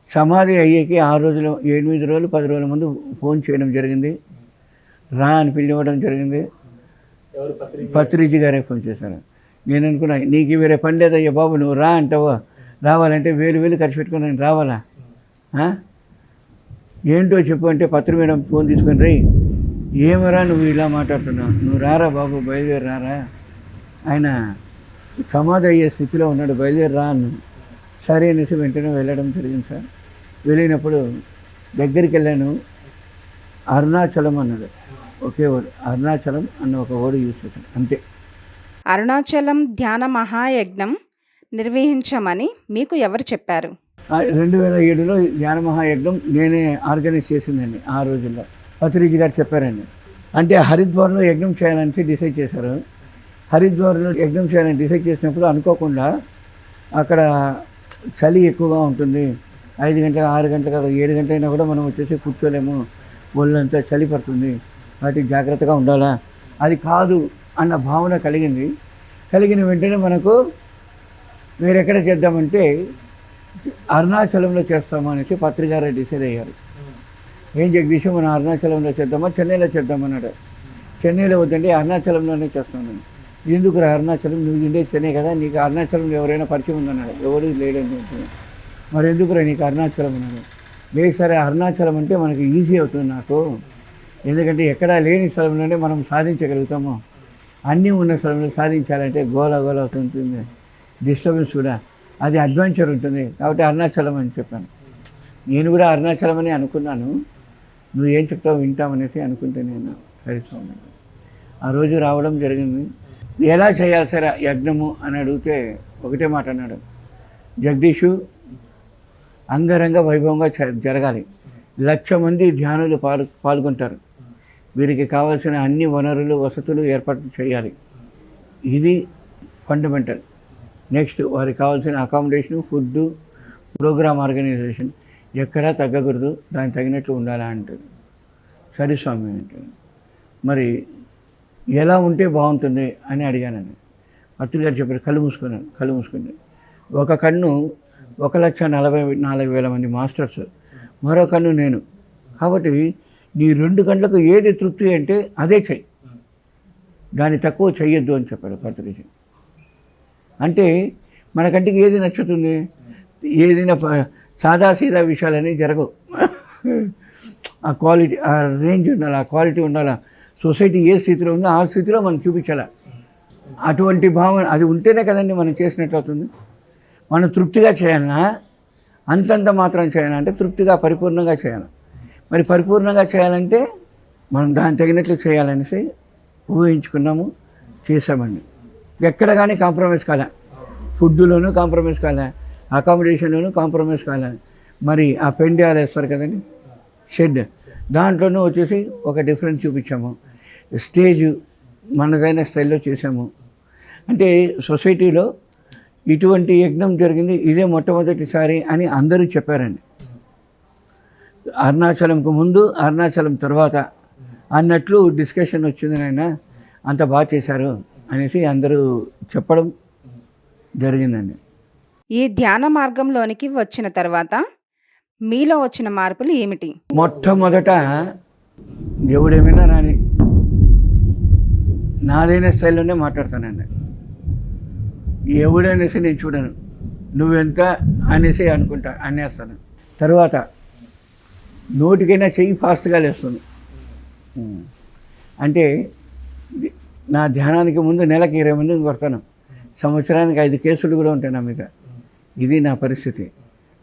సమాధి అయ్యేకి 6 రోజులు, 8 రోజులు, 10 రోజుల ముందు ఫోన్ చేయడం జరిగింది. రా అని పిలివడం జరిగింది. పత్రిజీ గారే ఫోన్ చేశారు. నేను అనుకున్నా, నీకు వేరే పని లేదయ్యా బాబు, నువ్వు రా అంటావా, రావాలంటే 1000 ఖర్చు పెట్టుకుని నేను రావాలా, ఏంటో చెప్పు అంటే పత్రి మేడం ఫోన్ తీసుకొని రే, ఏమరా నువ్వు ఇలా మాట్లాడుతున్నావు, నువ్వు రారా బాబు, బయలుదేరి రారా, ఆయన సమాధి అయ్యే స్థితిలో ఉన్నాడు, బయలుదేరి రా అన్న. సరే అనేసి వెంటనే వెళ్ళడం జరిగింది సార్. వెళ్ళినప్పుడు దగ్గరికి వెళ్ళాను. అరుణాచలం అన్నాడు, ఒకే వర్డ్ అరుణాచలం అన్న ఒక వర్డ్ యూజ్ చేశాను అంతే. అరుణాచలం ధ్యాన మహాయజ్ఞం నిర్వహించమని మీకు ఎవరు చెప్పారు? 2007లో ధ్యాన మహాయజ్ఞం నేనే ఆర్గనైజ్ చేసిందండి. ఆ రోజుల్లో పత్రిజీ గారు చెప్పారండి. అంటే హరిద్వార్లో యజ్ఞం చేయాలని డిసైడ్ చేశారు. హరిద్వార్లో యజ్ఞం చేయాలని డిసైడ్ చేసినప్పుడు అనుకోకుండా అక్కడ చలి ఎక్కువగా ఉంటుంది. 5 గంటలకు 6 గంటలకు 7 గంటలైనా కూడా మనం వచ్చేసి కూర్చోలేము, ఒళ్ళంతా చలి పడుతుంది, వాటి జాగ్రత్తగా ఉండాలా, అది కాదు అన్న భావన కలిగింది. కలిగిన వెంటనే మనకు వేరెక్కడ చేద్దామంటే అరుణాచలంలో చేస్తామా అనేసి పత్రికారు డిసైడ్ అయ్యారు. ఏం జగదీశం మనం అరుణాచలంలో చేద్దామా చెన్నైలో చేద్దామన్నాడు. చెన్నైలో వద్దండి, అరుణాచలంలోనే చేస్తాను. ఎందుకు అరుణాచలం, నువ్వు ఉండే చెన్నై కదా, నీకు అరుణాచలంలో ఎవరైనా పరిచయం ఉందన్నాడు. ఎవరు లేడని. మరి ఎందుకురా నీకు అరుణాచలం అన్నాడు. లేదు సరే, అరుణాచలం అంటే మనకి ఈజీ అవుతుంది నాకు, ఎందుకంటే ఎక్కడా లేని స్థలంలోనే మనం సాధించగలుగుతాము. అన్నీ ఉన్న స్థలంలో సాధించాలంటే గోల అవుతుంటుంది, డిస్టర్బెన్స్ కూడా, అది అడ్వెంచర్ ఉంటుంది, కాబట్టి అరుణాచలం అని చెప్పాను. నేను కూడా అరుణాచలం అని అనుకున్నాను. నువ్వు ఏం చెప్తావు వింటామనేసి అనుకుంటే నేను సరే స్వామి. ఆ రోజు రావడం జరిగింది. ఎలా చేయాలి సరే యజ్ఞము అని అడిగితే ఒకటే మాట అన్నాడు, జగదీషు అంగరంగ వైభవంగా జరగాలి, 1,00,000 మంది ధ్యానులు పాల్గొంటారు, వీరికి కావాల్సిన అన్ని వనరులు వసతులు ఏర్పాటు చేయాలి, ఇది ఫండమెంటల్. నెక్స్ట్ వారికి కావాల్సిన అకామిడేషను, ఫుడ్డు, ప్రోగ్రామ్ ఆర్గనైజేషన్ ఎక్కడా తగ్గకూడదు, దానికి తగినట్లు ఉండాలా అంటాడు. సరే స్వామి అంటాడు. మరి ఎలా ఉంటే బాగుంటుంది అని అడిగానని. పత్రి గారు చెప్పారు, కళ్ళు మూసుకున్నాను. ఒక కన్ను 1,44,000 మంది మాస్టర్స్, మరో కన్ను నేను. కాబట్టి నీ 2 కళ్ళకు ఏది తృప్తి అంటే అదే చెయ్యి, దాన్ని తక్కువ చెయ్యొద్దు అని చెప్పాడు పత్రిజీ. అంటే మన కంటికి ఏది నచ్చుతుంది, ఏదైనా సాదాసీదా విషయాలని జరగవు. ఆ క్వాలిటీ, ఆ రేంజ్ ఉండాలి, ఆ క్వాలిటీ ఉండాలి. సొసైటీ ఏ స్థితిలో ఉందో ఆ స్థితిలో మనం చూపించాలి. అటువంటి భావన అది ఉంటేనే కదండి మనం చేసినట్టు అవుతుంది. మనం తృప్తిగా చేయాలన్నా, అంతంత మాత్రం చేయాలంటే తృప్తిగా పరిపూర్ణంగా చేయాలి. మరి పరిపూర్ణంగా చేయాలంటే మనం దాన్ని తగినట్లు చేయాలనేసి ఊహించుకున్నాము, చేసామండి. ఎక్కడ కానీ కాంప్రమైజ్ కాలే, ఫుడ్లోనూ కాంప్రమైజ్ కాలే, అకామిడేషన్లోనూ కాంప్రమైజ్ కాలే. మరి ఆ పెండ్యాలు వేస్తారు కదండి, షెడ్, దాంట్లోనూ వచ్చేసి ఒక డిఫరెన్స్ చూపించాము. స్టేజ్ మనదైన స్టైల్లో చేసాము. అంటే సొసైటీలో ఇటువంటి యజ్ఞం జరిగింది ఇదే మొట్టమొదటిసారి అని అందరూ చెప్పారండి. అరుణాచలంకు ముందు, అరుణాచలం తర్వాత అన్నట్లు డిస్కషన్ వచ్చింది. నాయన అంత బాగా చేశారు అనేసి అందరూ చెప్పడం జరిగిందండి. ఈ ధ్యాన మార్గంలోనికి వచ్చిన తర్వాత మీలో వచ్చిన మార్పులు ఏమిటి? మొట్టమొదట ఎవడేమైనా రాని నాదైన స్టైల్లోనే మాట్లాడతానండి. ఎవడనేసి నేను చూడను, నువ్వెంత అనేసి అనేస్తాను. తర్వాత నోటికైనా చెయ్యి ఫాస్ట్గా లేస్తాను. అంటే నా ధ్యానానికి ముందు నెలకి 20 మందిని కొడతాను, సంవత్సరానికి 5 కేసులు కూడా ఉంటాయి నా మీద. ఇది నా పరిస్థితి.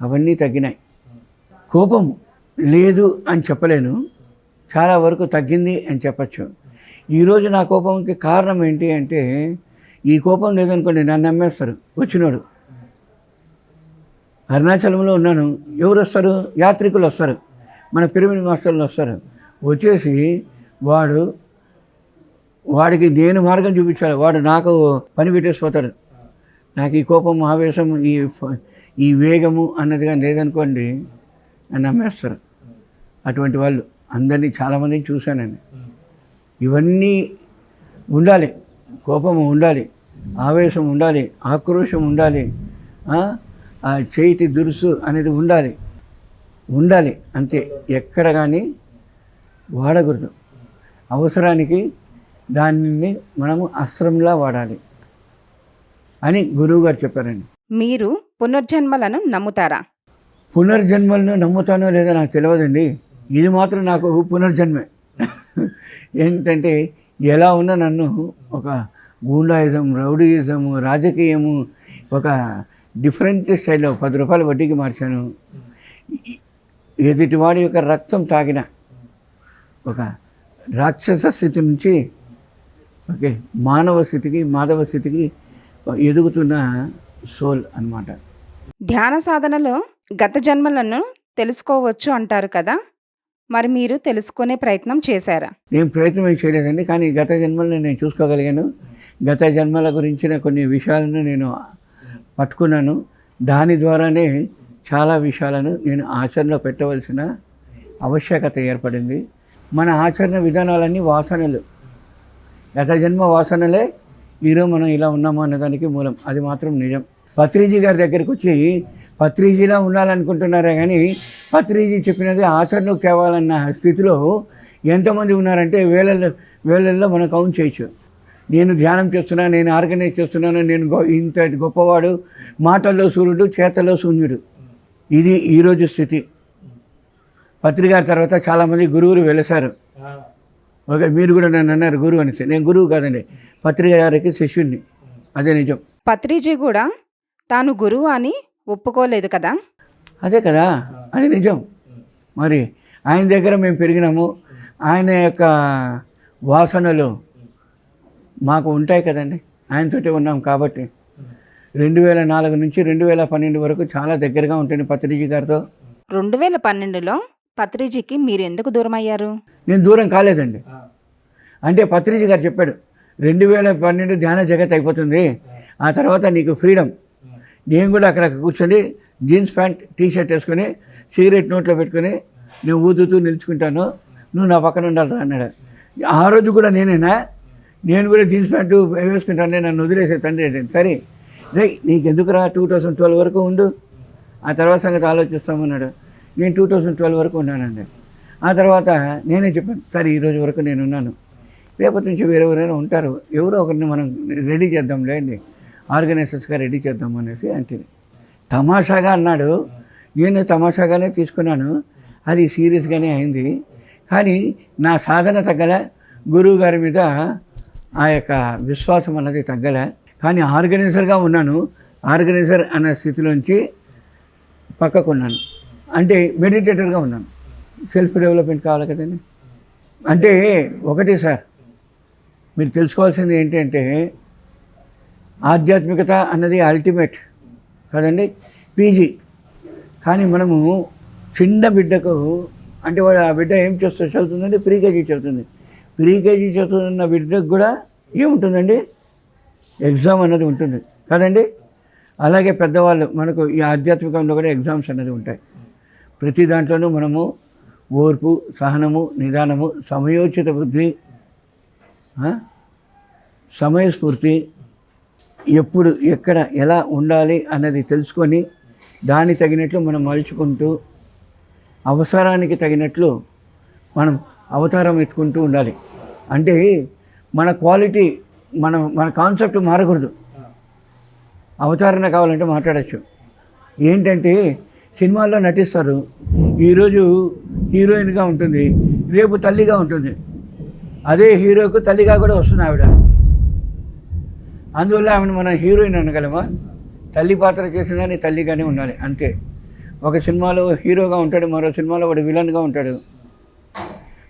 అవన్నీ తగ్గినాయి. కోపం లేదు అని చెప్పలేను, చాలా వరకు తగ్గింది అని చెప్పచ్చు. ఈరోజు నా కోపంకి కారణం ఏంటి అంటే, ఈ కోపం లేదనుకోండి నన్ను నమ్మేస్తారు వచ్చినోడు. అరుణాచలంలో ఉన్నాను, ఎవరు వస్తారు? యాత్రికులు వస్తారు, మన పిరమిడ్ మాస్టర్లు వస్తారు. వచ్చేసి వాడికి నేను మార్గం చూపించాలి, వాడు నాకు పని పెట్టేసిపోతాడు. నాకు ఈ కోపం, ఆవేశం, ఈ వేగము అన్నదిగా లేదనుకోండి నన్ను నమ్మేస్తారు. అటువంటి వాళ్ళు అందరినీ చాలామందిని చూశానండి. ఇవన్నీ ఉండాలి, కోపం ఉండాలి, ఆవేశం ఉండాలి, ఆక్రోశం ఉండాలి, ఆ చేతి దురుసు అనేది ఉండాలి అంతే. ఎక్కడ కానీ వాడకూడదు. అవసరానికి దానిని మనము అస్త్రంలా వాడాలి అని గురువుగారు చెప్పారండి. మీరు పునర్జన్మలను నమ్ముతారా? పునర్జన్మలను నమ్ముతానో లేదో నాకు తెలియదండి. ఇది మాత్రం నాకు పునర్జన్మే. ఏంటంటే ఎలా ఉన్నా నన్ను ఒక గూండాయిజం, రౌడీయిజము, రాజకీయము, ఒక డిఫరెంట్ స్టైల్లో 10 రూపాయల వడ్డీకి మార్చాను. ఎదుటివాడి యొక్క రక్తం తాగిన ఒక రాక్షస స్థితి నుంచి మానవ స్థితికి, మాధవ స్థితికి ఎదుగుతున్న సోల్ అన్నమాట. ధ్యాన సాధనలో గత జన్మలను తెలుసుకోవచ్చు అంటారు కదా, మరి మీరు తెలుసుకునే ప్రయత్నం చేశారా? నేను ప్రయత్నం ఏం చేయలేదండి, కానీ గత జన్మలను నేను చూసుకోగలిగాను. గత జన్మల గురించిన కొన్ని విషయాలను నేను పట్టుకున్నాను. దాని ద్వారానే చాలా విషయాలను నేను ఆచరణలో పెట్టవలసిన ఆవశ్యకత ఏర్పడింది. మన ఆచరణ విధానాలన్నీ వాసనలు, గత జన్మ వాసనలే ఈరోజు మనం ఇలా ఉన్నాము అన్నదానికి మూలం. అది మాత్రం నిజం. పత్రిజీ గారి దగ్గరికి వచ్చి పత్రిజీలా ఉండాలనుకుంటున్నారే కానీ పత్రిజీ చెప్పినది ఆచరణకు తేవాలన్న స్థితిలో ఎంతమంది ఉన్నారంటే వేలల్లో మనం కౌంట్ చేయొచ్చు. నేను ధ్యానం చేస్తున్నా, నేను ఆర్గనైజ్ చేస్తున్నాను, నేను ఇంత గొప్పవాడు, మాటల్లో సూర్యుడు, చేతల్లో శూన్యుడు. ఇది ఈరోజు స్థితి. పత్రిగారి తర్వాత చాలామంది గురువులు వెలిసారు. మీరు కూడా నన్ను అన్నారు గురువు అనేసి. నేను గురువు కాదండి, పత్రిక గారికి శిష్యుడిని. అదే నిజం. పత్రిజీ కూడా తాను గురువు అని ఒప్పుకోలేదు కదా? అదే కదా, అది నిజం. మరి ఆయన దగ్గర మేము పెరిగినాము, ఆయన యొక్క వాసనలు మాకు ఉంటాయి కదండి, ఆయనతోటే ఉన్నాం కాబట్టి. 2004 నుంచి 2012 వరకు చాలా దగ్గరగా ఉంటుంది పత్రిజీ గారితో. 2012లో పత్రిజీకి మీరు ఎందుకు దూరం అయ్యారు? నేను దూరం కాలేదండి. అంటే పత్రిజీ గారు చెప్పాడు 2012 ధ్యాన జగత్ అయిపోతుంది, ఆ తర్వాత నీకు ఫ్రీడమ్. నేను కూడా అక్కడ కూర్చొని జీన్స్ ప్యాంట్ టీ షర్ట్ వేసుకొని సిగరెట్ నోట్లో పెట్టుకొని నేను ఊదుతూ నిలుచుకుంటాను, నువ్వు నా పక్కన ఉండాలి అన్నాడు. ఆ రోజు కూడా నేను కూడా జీన్స్ ప్యాంటు వేసుకుంటాను, నన్ను వదిలేసే తండ్రి అంటే. సరే రే నీకెందుకురా 2012 వరకు ఉండు, ఆ తర్వాత సంగతి ఆలోచిస్తామన్నాడు. నేను 2012 వరకు ఉన్నానండి. ఆ తర్వాత నేనే చెప్పాను, సరే ఈరోజు వరకు నేను ఉన్నాను, రేపటి నుంచి వేరెవరైనా ఉంటారు, ఎవరో ఒకరిని మనం రెడీ చేద్దాంలే అండి, ఆర్గనైజర్స్గా రెడీ చేద్దాం అనేసి అంటే తమాషాగా అన్నాడు. నేను తమాషాగానే తీసుకున్నాను, అది సీరియస్గానే అయింది. కానీ నా సాధన తగ్గలే, గురువు గారి మీద ఆ యొక్క విశ్వాసం అన్నది తగ్గలే. కానీ ఆర్గనైజర్గా ఉన్నాను, ఆర్గనైజర్ అన్న స్థితిలోంచి పక్కకున్నాను, అంటే మెడిటేటర్గా ఉన్నాను. సెల్ఫ్ డెవలప్మెంట్ కావాలి కదండి. అంటే ఒకటే సార్, మీరు తెలుసుకోవాల్సింది ఏంటంటే ఆధ్యాత్మికత అన్నది అల్టిమేట్ కదండి, పీజీ. కానీ మనము చిన్న బిడ్డకు, అంటే వాడు ఆ బిడ్డ ఏం చేస్తూ చదువుతుందండి, ప్రీ కేజీ చదువుతుంది. ప్రీ కేజీ చదువుతున్న బిడ్డకు కూడా ఏముంటుందండి, ఎగ్జామ్ అన్నది ఉంటుంది కదండి. అలాగే పెద్దవాళ్ళు మనకు ఈ ఆధ్యాత్మికంలో కూడా ఎగ్జామ్స్ అన్నది ఉంటాయి. ప్రతి దాంట్లోనూ మనము ఓర్పు, సహనము, నిదానము, సమయోచిత బుద్ధి, సమయస్ఫూర్తి, ఎప్పుడు ఎక్కడ ఎలా ఉండాలి అన్నది తెలుసుకొని దానికి తగినట్లు మనం మలుచుకుంటూ అవసరానికి తగినట్లు మనం అవతారం ఎత్తుకుంటూ ఉండాలి. అంటే మన క్వాలిటీ, మన కాన్సెప్ట్ మారకూడదు. అవతారణ కావాలంటే మాట్లాడచ్చు. ఏంటంటే సినిమాల్లో నటిస్తారు, ఈరోజు హీరోయిన్గా ఉంటుంది, రేపు తల్లిగా ఉంటుంది. అదే హీరోకు తల్లిగా కూడా వస్తుంది ఆవిడ. అందువల్ల ఆమెను మనం హీరోయిన్ అనగలమా? తల్లి పాత్ర చేసిందని తల్లిగానే ఉండాలి అంతే. ఒక సినిమాలో హీరోగా ఉంటాడు, మరో సినిమాలో వాడు విలన్గా ఉంటాడు.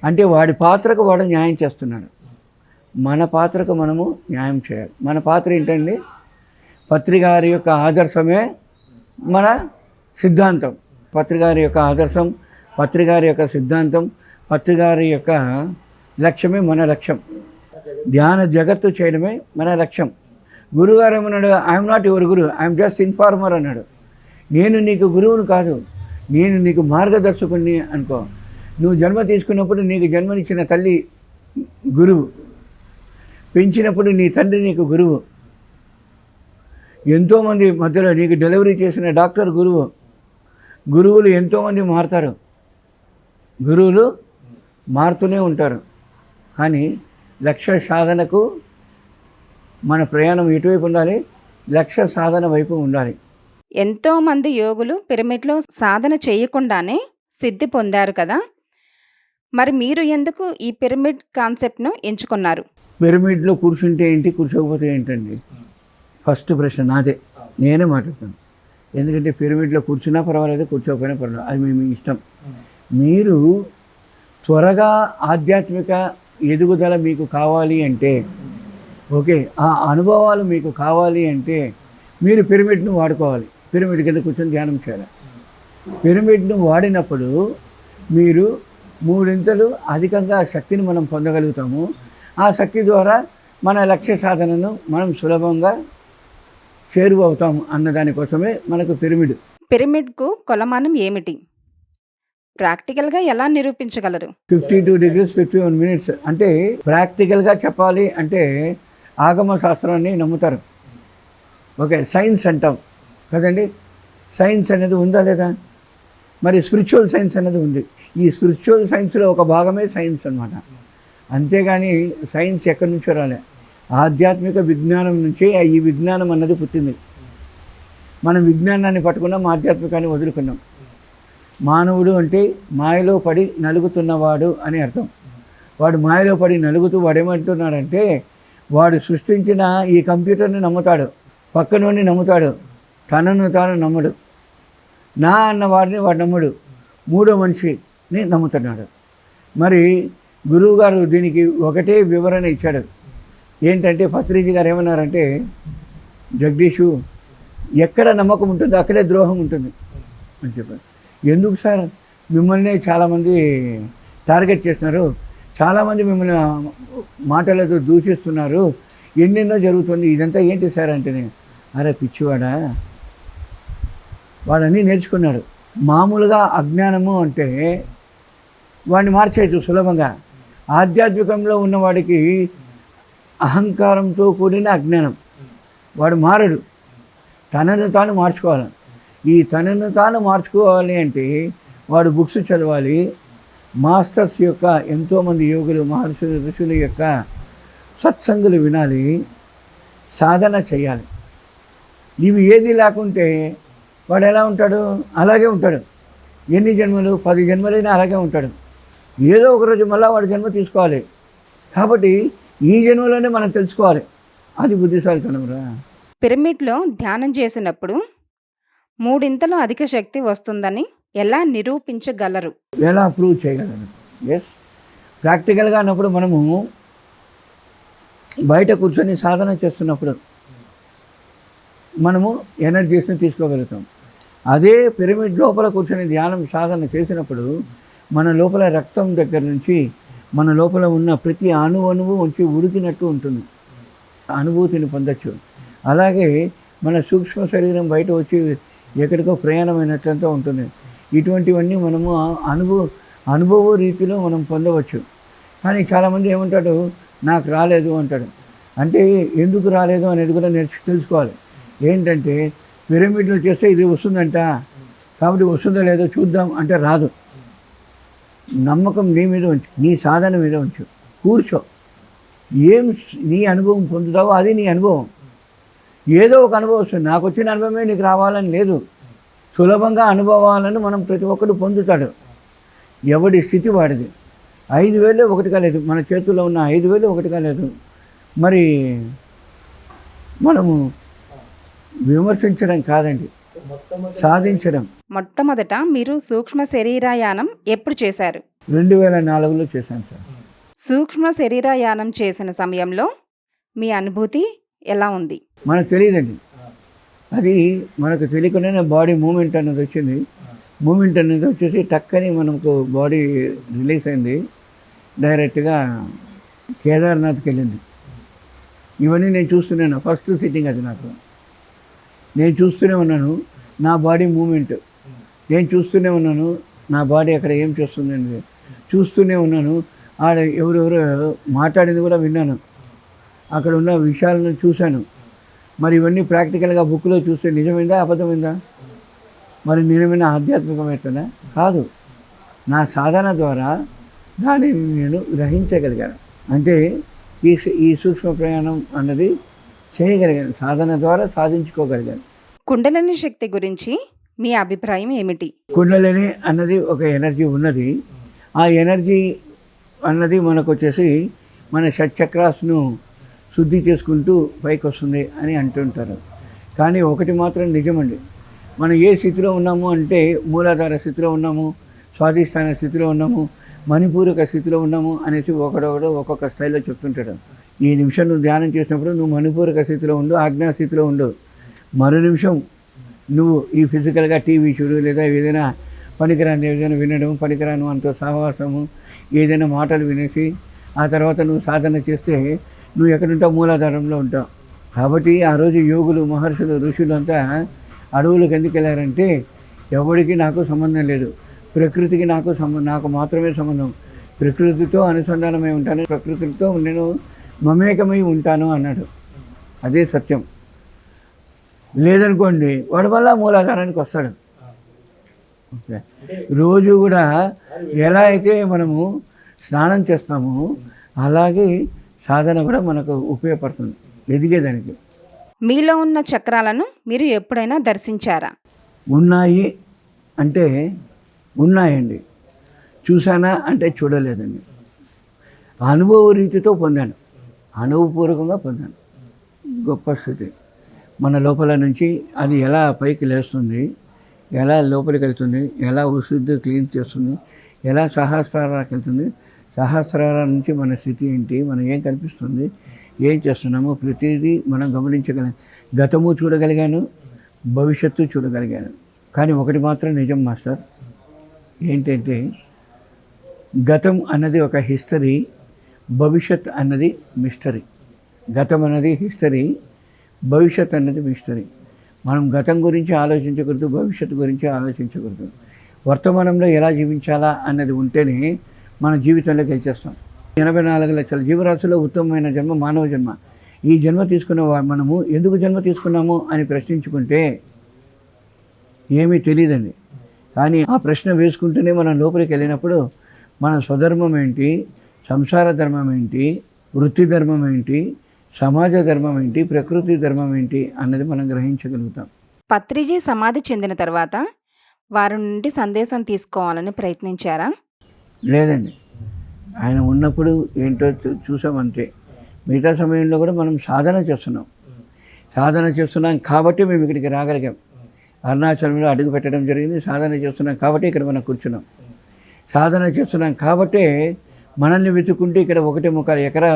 అంటే వాడి పాత్రకు వాడు న్యాయం చేస్తున్నాడు, మన పాత్రకు మనము న్యాయం చేయాలి. మన పాత్ర ఏంటండి? పత్రిగారి యొక్క ఆదర్శమే మన సిద్ధాంతం. పత్రిగారి యొక్క ఆదర్శం, పత్రిగారి యొక్క సిద్ధాంతం, పత్రిగారి యొక్క లక్ష్యమే మన లక్ష్యం. ధ్యాన జగత్తు చేయడమే మన లక్ష్యం. గురువుగారు ఏమన్నాడు? I'm not your Guru, I'm just informer అన్నాడు. నేను నీకు గురువును కాదు, నేను నీకు మార్గదర్శకుని అనుకో. నువ్వు జన్మ తీసుకున్నప్పుడు నీకు జన్మనిచ్చిన తల్లి గురువు, పెంచినప్పుడు నీ తండ్రి నీకు గురువు, ఎంతోమంది మధ్యలో నీకు డెలివరీ చేసిన డాక్టర్ గురువు. గురువులు ఎంతోమంది మారుతారు, గురువులు మారుతూనే ఉంటారు. కానీ లక్ష్య సాధనకు మన ప్రయాణం ఎటువైపు ఉండాలి? లక్ష్య సాధన వైపు ఉండాలి. ఎంతోమంది యోగులు పిరమిడ్లో సాధన చేయకుండానే సిద్ధి పొందారు కదా, మరి మీరు ఎందుకు ఈ పిరమిడ్ కాన్సెప్ట్ను ఎంచుకున్నారు? పిరమిడ్లో కూర్చుంటే ఏంటి, కూర్చోకపోతే ఏంటండి? ఫస్ట్ ప్రశ్న నాదే, నేనే మాట్లాడతాను. ఎందుకంటే పిరమిడ్లో కూర్చున్నా పర్వాలేదు, కూర్చోకపోయినా పర్వాలేదు, అది మీ ఇష్టం. మీరు త్వరగా ఆధ్యాత్మిక ఎదుగుదల మీకు కావాలి అంటే, ఓకే, ఆ అనుభవాలు మీకు కావాలి అంటే మీరు పిరమిడ్ను వాడుకోవాలి. పిరమిడ్ కింద కూర్చొని ధ్యానం చేయాలి. పిరమిడ్ను వాడినప్పుడు మీరు మూడింతలు అధికంగా శక్తిని మనం పొందగలుగుతాము. ఆ శక్తి ద్వారా మన లక్ష్య సాధనను మనం సులభంగా చేరువవుతాము అన్నదానికోసమే మనకు పిరమిడ్. పిరమిడ్కు కొలమానం ఏమిటి? ప్రాక్టికల్గా ఎలా నిరూపించగలరు? 52 degrees 51 minutes. అంటే ప్రాక్టికల్గా చెప్పాలి అంటే ఆగమ శాస్త్రాన్ని నమ్ముతారు. ఓకే, సైన్స్ అంటాం కదండి. సైన్స్ అనేది ఉందా లేదా? మరి స్పిరిచువల్ సైన్స్ అనేది ఉంది. ఈ స్పిరిచువల్ సైన్స్లో ఒక భాగమే సైన్స్ అన్నమాట. అంతేగాని సైన్స్ ఎక్కడి నుంచో రాలే, ఆధ్యాత్మిక విజ్ఞానం నుంచే ఈ విజ్ఞానం అన్నది పుట్టింది. మనం విజ్ఞానాన్ని పట్టుకున్నాం, ఆధ్యాత్మికాన్ని వదులుకున్నాం. మానవుడు అంటే మాయలో పడి నలుగుతున్నవాడు అని అర్థం. వాడు మాయలో పడి నలుగుతూ వాడేమంటున్నాడంటే, వాడు సృష్టించిన ఈ కంప్యూటర్ని నమ్ముతాడు, పక్కనోడిని నమ్ముతాడు, తనను తాను నమ్మడు. నా అన్న వాడిని వాడు నమ్మడు, మూడో మనిషిని నమ్ముతున్నాడు. మరి గురువుగారు దీనికి ఒకటే వివరణ ఇచ్చాడు. ఏంటంటే పత్రిజీ గారు ఏమన్నారంటే, జగదీషు, ఎక్కడ నమ్మకం ఉంటుందో అక్కడే ద్రోహం ఉంటుంది అని చెప్పారు. ఎందుకు సార్, మిమ్మల్ని చాలామంది టార్గెట్ చేస్తున్నారు, చాలామంది మిమ్మల్ని మాటలతో దూషిస్తున్నారు, ఎన్నెన్నో జరుగుతుంది, ఇదంతా ఏంటి సార్ అంటే, అరే పిచ్చివాడా, వాడన్నీ నేర్చుకున్నాడు. మామూలుగా అజ్ఞానము అంటే వాడిని మార్చేయచ్చు సులభంగా. ఆధ్యాత్మికంలో ఉన్నవాడికి అహంకారంతో కూడిన అజ్ఞానం, వాడు మారడు. తనను తాను మార్చుకోవాలి. ఈ తనను తాను మార్చుకోవాలి అంటే వాడు బుక్స్ చదవాలి, మాస్టర్స్ యొక్క ఎంతోమంది యోగులు మహర్షులు ఋషుల యొక్క సత్సంగులు వినాలి, సాధన చేయాలి. ఇవి ఏది లేకుంటే వాడు ఎలా ఉంటాడు? అలాగే ఉంటాడు. ఎన్ని జన్మలు? 10 జన్మలైనా అలాగే ఉంటాడు. ఏదో ఒకరోజు మళ్ళీ వాడు జన్మ తీసుకోవాలి. కాబట్టి ఈ జన్మలోనే మనం తెలుసుకోవాలి. అది బుద్ధిశాలితనం రా. పిరమిడ్లో ధ్యానం చేసినప్పుడు మూడింతలు అధిక శక్తి వస్తుందని ఎలా నిరూపించగలరు? ఎలా ప్రూవ్ చేయగలను? ఎస్, ప్రాక్టికల్గా అన్నప్పుడు మనము బయట కూర్చొని సాధన చేస్తున్నప్పుడు మనము ఎనర్జీస్ని తీసుకోగలుగుతాం. అదే పిరమిడ్ లోపల కూర్చొని ధ్యానం సాధన చేసినప్పుడు మన లోపల రక్తం దగ్గర నుంచి మన లోపల ఉన్న ప్రతి అణువు ఉంచి ఉడికినట్టు ఉంటుంది, అనుభూతిని పొందొచ్చు. అలాగే మన సూక్ష్మ శరీరం బయట వచ్చి ఎక్కడికో ప్రయాణమైనట్లంతా ఉంటుంది. ఇటువంటివన్నీ మనము అనుభవ రీతిలో మనం పొందవచ్చు. కానీ చాలామంది ఏమంటాడు, నాకు రాలేదు అంటాడు. అంటే ఎందుకు రాలేదు అనేది కూడా తెలుసుకోవాలి. ఏంటంటే పిరమిడ్లు చేస్తే ఇది వస్తుందంట, కాబట్టి వస్తుందో లేదో చూద్దాం అంటే రాదు. నమ్మకం నీ మీద ఉంచు, నీ సాధన మీద ఉంచు, కూర్చో. ఏం నీ అనుభవం పొందుతావో అది నీ అనుభవం. ఏదో ఒక అనుభవం వస్తుంది. నాకు వచ్చిన అనుభవమే నీకు రావాలని లేదు. సులభంగా అనుభవాలను మనం ప్రతి ఒక్కరు పొందుతాడు. ఎవడి స్థితి వాడిది. 5,000 ఒకటి కాలేదు, మన చేతుల్లో ఉన్న 5,000 ఒకటి కాలేదు. మరి మనము విమర్శించడం కాదండి, సాధించడం. మొట్టమొదట మీరు సూక్ష్మ శరీరయానం ఎప్పుడు చేశారు? 2004లో చేశాను సార్. సూక్ష్మ శరీరయానం చేసిన సమయంలో మీ అనుభూతి ఎలా ఉంది? మనకు తెలియదండి. అది మనకు తెలియకుండానే బాడీ మూమెంట్ అన్నది వచ్చింది. మూమెంట్ అనేది వచ్చేసి టక్కని మనకు బాడీ రిలీజ్ అయింది. డైరెక్ట్గా కేదార్నాథ్కి వెళ్ళింది. ఇవన్నీ నేను చూస్తున్నాను. ఫస్ట్ సిట్టింగ్ అది నాకు. నేను చూస్తూనే ఉన్నాను నా బాడీ మూమెంట్. నేను చూస్తూనే ఉన్నాను నా బాడీ అక్కడ ఏం చేస్తుంది అనేది చూస్తూనే ఉన్నాను. ఆడ ఎవరెవరో మాట్లాడింది కూడా విన్నాను. అక్కడ ఉన్న విషయాలను చూశాను. మరి ఇవన్నీ ప్రాక్టికల్గా బుక్లో చూస్తే నిజమైందా అబద్ధమైందా? మరి నిజమైన ఆధ్యాత్మికమైతేనా? కాదు. నా సాధన ద్వారా దానిని నేను గ్రహించగలిగాను. అంటే ఈ సూక్ష్మ ప్రయాణం అన్నది చేయగలిగాను, సాధన ద్వారా సాధించుకోగలిగాను. కుండలిని శక్తి గురించి మీ అభిప్రాయం ఏమిటి? కుండలిని అన్నది ఒక ఎనర్జీ ఉన్నది. ఆ ఎనర్జీ అన్నది మనకు వచ్చేసి మన షట్చక్రాస్ను శుద్ధి చేసుకుంటూ పైకి వస్తుంది అని అంటుంటారు. కానీ ఒకటి మాత్రం నిజమండి, మనం ఏ స్థితిలో ఉన్నాము అంటే మూలాధార స్థితిలో ఉన్నాము, స్వాధిష్టాన స్థితిలో ఉన్నాము, మణిపూరక స్థితిలో ఉన్నాము అనేసి ఒకడొకడు ఒక్కొక్క స్టైల్లో చెప్తుంటాడు. ఈ నిమిషం నువ్వు ధ్యానం చేసినప్పుడు నువ్వు మణిపూరక స్థితిలో ఉండు, ఆజ్ఞా స్థితిలో ఉండు. మరో నిమిషం నువ్వు ఈ ఫిజికల్గా టీవీ చూడు, లేదా ఏదైనా పనికిరాని ఏదైనా వినడం, పనికిరాను అంత సహవాసము, ఏదైనా మాటలు వినేసి ఆ తర్వాత నువ్వు సాధన చేస్తే నువ్వు ఎక్కడుంటావు? మూలాధారంలో ఉంటావు. కాబట్టి ఆ రోజు యోగులు మహర్షులు ఋషులు అంతా అడవులకు ఎందుకు వెళ్ళారంటే ఎవరికి నాకు సంబంధం లేదు, ప్రకృతికి నాకు మాత్రమే సంబంధం, ప్రకృతితో అనుసంధానమై ఉంటాను, ప్రకృతితో నేను మమేకమై ఉంటాను అన్నాడు. అదే సత్యం. లేదనుకోండి వాడి వల్ల మూలాధారానికి వస్తాడు. ఓకే, రోజు కూడా ఎలా అయితే మనము స్నానం చేస్తామో అలాగే సాధన కూడా మనకు ఉపయోగపడుతుంది ఎదిగేదానికి. మీలో ఉన్న చక్రాలను మీరు ఎప్పుడైనా దర్శించారా? ఉన్నాయి అంటే ఉన్నాయండి. చూసానా అంటే చూడలేదండి. అనుభవ రీతితో పొందాను, అనుభవపూర్వకంగా పొందాను. గొప్ప స్థితి. మన లోపల నుంచి అది ఎలా పైకి లేస్తుంది, ఎలా లోపలికి వెళ్తుంది, ఎలా ఉశుద్ధి క్లీన్ చేస్తుంది, ఎలా సహస్రారాకి వెళ్తుంది, సహస్రాల నుంచి మన స్థితి ఏంటి, మనం ఏం కనిపిస్తుంది, ఏం చేస్తున్నామో ప్రతిదీ మనం గమనించగలం. గతము చూడగలిగాను, భవిష్యత్తు చూడగలిగాను. కానీ ఒకటి మాత్రం నిజం మాస్టర్, ఏంటంటే గతం అన్నది ఒక హిస్టరీ, భవిష్యత్ అన్నది మిస్టరీ. గతం అన్నది హిస్టరీ, భవిష్యత్ అన్నది మిస్టరీ. మనం గతం గురించి ఆలోచించకూడదు, భవిష్యత్తు గురించి ఆలోచించకూడదు. వర్తమానంలో ఎలా జీవించాలా అన్నది ఉంటేనే మన జీవితంలోకి వచ్చేస్తాం. 84 లక్షల జీవరాశుల్లో ఉత్తమమైన జన్మ మానవ జన్మ. ఈ జన్మ తీసుకున్న మనము ఎందుకు జన్మ తీసుకున్నాము అని ప్రశ్నించుకుంటే ఏమీ తెలియదండి. కానీ ఆ ప్రశ్న వేసుకుంటూనే మనం లోపలికి వెళ్ళినప్పుడు మన స్వధర్మం ఏంటి, సంసార ధర్మం ఏంటి, వృత్తి ధర్మం ఏంటి, సమాజ ధర్మం ఏంటి, ప్రకృతి ధర్మం ఏంటి అన్నది మనం గ్రహించగలుగుతాం. పత్రిజీ సమాధి చెందిన తర్వాత వారి నుండి సందేశం తీసుకోవాలని ప్రయత్నించారా? లేదండి, ఆయన ఉన్నప్పుడు ఏంటో చూసాం అంతే. మిగతా సమయంలో కూడా మనం సాధన చేస్తున్నాం కాబట్టి మేము ఇక్కడికి రాగలిగాం. అరుణాచలంలో అడుగు పెట్టడం జరిగింది. సాధన చేస్తున్నాం కాబట్టి ఇక్కడ మనం కూర్చున్నాం. సాధన చేస్తున్నాం కాబట్టే మనల్ని వెతుక్కుంటే ఇక్కడ 1.25 ఎకరా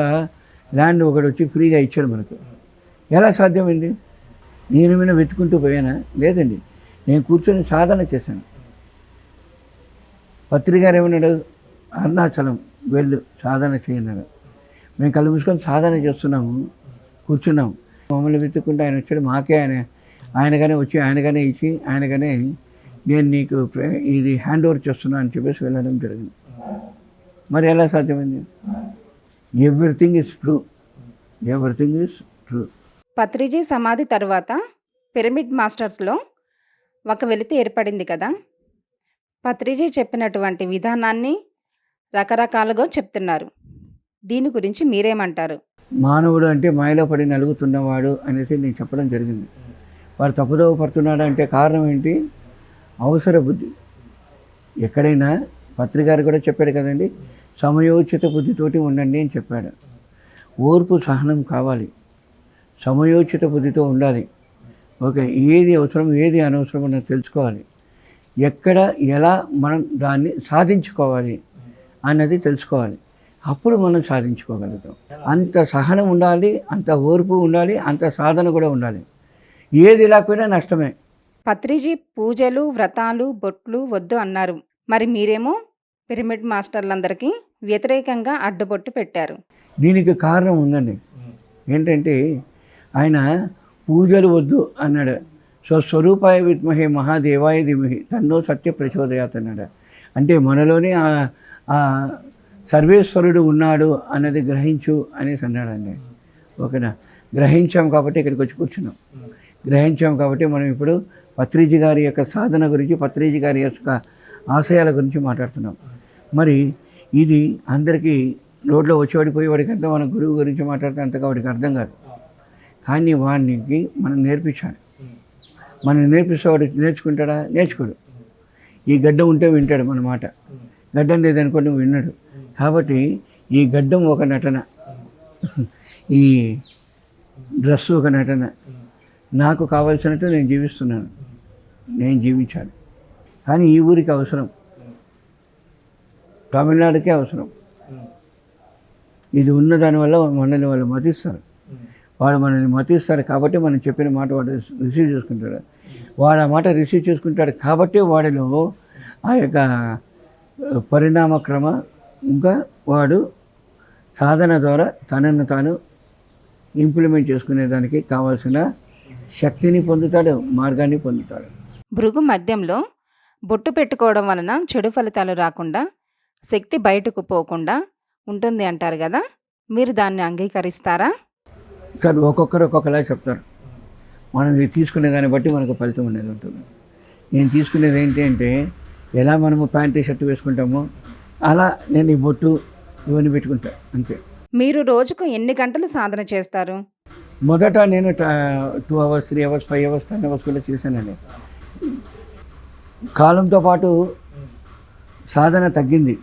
ల్యాండ్ ఒకటి వచ్చి ఫ్రీగా ఇచ్చాడు మనకు. ఎలా సాధ్యమైంది? నేను ఏమైనా వెతుకుంటూ పోయానా? లేదండి, నేను కూర్చొని సాధన చేశాను. పత్రికారు ఏమన్నాడు? అరుణాచలం వెళ్ళు సాధన చేయన్నాడు. మేము కళ్ళు మూసుకొని సాధన చేస్తున్నాము, కూర్చున్నాము. మమ్మల్ని వెతుక్కుంటే ఆయన వచ్చాడు. మాకే ఆయనగానే వచ్చి ఆయనగానే ఇచ్చి ఆయనగానే నేను నీకు ఇది హ్యాండ్ ఓవర్ చేస్తున్నా అని చెప్పేసి వెళ్ళడం జరిగింది. మరి ఎలా సాధ్యమైంది? Everything is true. పత్రిజీ సమాధి తర్వాత పిరమిడ్ మాస్టర్స్లో ఒక వెలితి ఏర్పడింది కదా. పత్రిజీ చెప్పినటువంటి విధానాన్ని రకరకాలుగా చెప్తున్నారు. దీని గురించి మీరేమంటారు? మానవుడు అంటే మాయలో పడి నలుగుతున్నవాడు అనేసి నేను చెప్పడం జరిగింది. వాడు తప్పుదోవ పడుతున్నాడు అంటే కారణం ఏంటి? అవసర బుద్ధి. ఎక్కడైనా పత్రికారు కూడా చెప్పాడు కదండి, సమయోచిత బుద్ధితోటి ఉండండి అని చెప్పాడు. ఓర్పు సహనం కావాలి, సమయోచిత బుద్ధితో ఉండాలి. ఓకే, ఏది అవసరం ఏది అనవసరం అన్నది తెలుసుకోవాలి. ఎక్కడ ఎలా మనం దాన్ని సాధించుకోవాలి అన్నది తెలుసుకోవాలి. అప్పుడు మనం సాధించుకోగలుగుతాం. అంత సహనం ఉండాలి, అంత ఓర్పు ఉండాలి, అంత సాధన కూడా ఉండాలి. ఏది లేకపోయినా నష్టమే. పత్రిజీ పూజలు, వ్రతాలు, బొట్లు వద్దు అన్నారు. మరి మీరేమో పిరమిడ్ మాస్టర్లందరికీ వ్యతిరేకంగా అడ్డుబొట్టు పెట్టారు. దీనికి కారణం ఉందండి. ఏంటంటే ఆయన పూజలు వద్దు అన్నాడు. స్వస్వరూపాయ విద్మహే మహాదేవాయ ధీమహి తన్నో సత్య ప్రచోదయాత్ అన్నాడు. అంటే మనలోనే ఆ సర్వేశ్వరుడు ఉన్నాడు అన్నది గ్రహించు అనేసి అన్నాడండి. ఓకేనా? గ్రహించాం కాబట్టి ఇక్కడికి వచ్చి కూర్చున్నాం. గ్రహించాం కాబట్టి మనం ఇప్పుడు పత్రిజీ గారి యొక్క సాధన గురించి, పత్రిజీ గారి యొక్క ఆశయాల గురించి మాట్లాడుతున్నాం. మరి ఇది అందరికీ రోడ్లో వచ్చేవాడిపోయేవాడికి అంతా మన గురువు గురించి మాట్లాడితే అంతగా వాడికి అర్థం కాదు. కానీ వాడికి మనం నేర్పించాలి. మనం నేర్పిస్తే వాడు నేర్చుకుంటాడా? నేర్చుకోడు. ఈ గడ్డం ఉంటే వింటాడు మన మాట. గడ్డం లేదనుకోండి విన్నాడు. కాబట్టి ఈ గడ్డం ఒక నటన, ఈ డ్రెస్సు ఒక నటన. నాకు కావాల్సినట్టు నేను జీవిస్తున్నాను, నేను జీవించాలి. కానీ ఈ ఊరికి అవసరం, తమిళనాడుకే అవసరం. ఇది ఉన్న దానివల్ల మనల్ని వాళ్ళు మతిస్తారు. వాడు మనల్ని మతిస్తాడు కాబట్టి మనం చెప్పిన మాట వాడు రిసీవ్ చేసుకుంటాడు. వాడు ఆ మాట రిసీవ్ చేసుకుంటాడు కాబట్టి వాడిలో ఆ యొక్క పరిణామక్రమ ఇంకా వాడు సాధన ద్వారా తనను తాను ఇంప్లిమెంట్ చేసుకునేదానికి కావాల్సిన శక్తిని పొందుతాడు, మార్గాన్ని పొందుతాడు. భృగు మధ్యంలో బొట్టు పెట్టుకోవడం వలన చెడు ఫలితాలు రాకుండా, శక్తి బయటకు పోకుండా ఉంటుంది అంటారు కదా. మీరు దాన్ని అంగీకరిస్తారా? సార్, ఒక్కొక్కరు ఒక్కొక్కలా చెప్తారు. మనం ఇది తీసుకునే దాన్ని బట్టి మనకు ఫలితం అనేది ఉంటుంది. నేను తీసుకునేది ఏంటి అంటే, ఎలా మనము ప్యాంటు షర్ట్ వేసుకుంటామో అలా నేను ఈ బొట్టు ఇవన్నీ పెట్టుకుంటా అంతే. మీరు రోజుకు ఎన్ని గంటలు సాధన చేస్తారు? మొదట నేను 2 hours, 3 hours, 5 hours, 10 hours కూడా చేశానండి. కాలంతో పాటు సాధన తగ్గింది,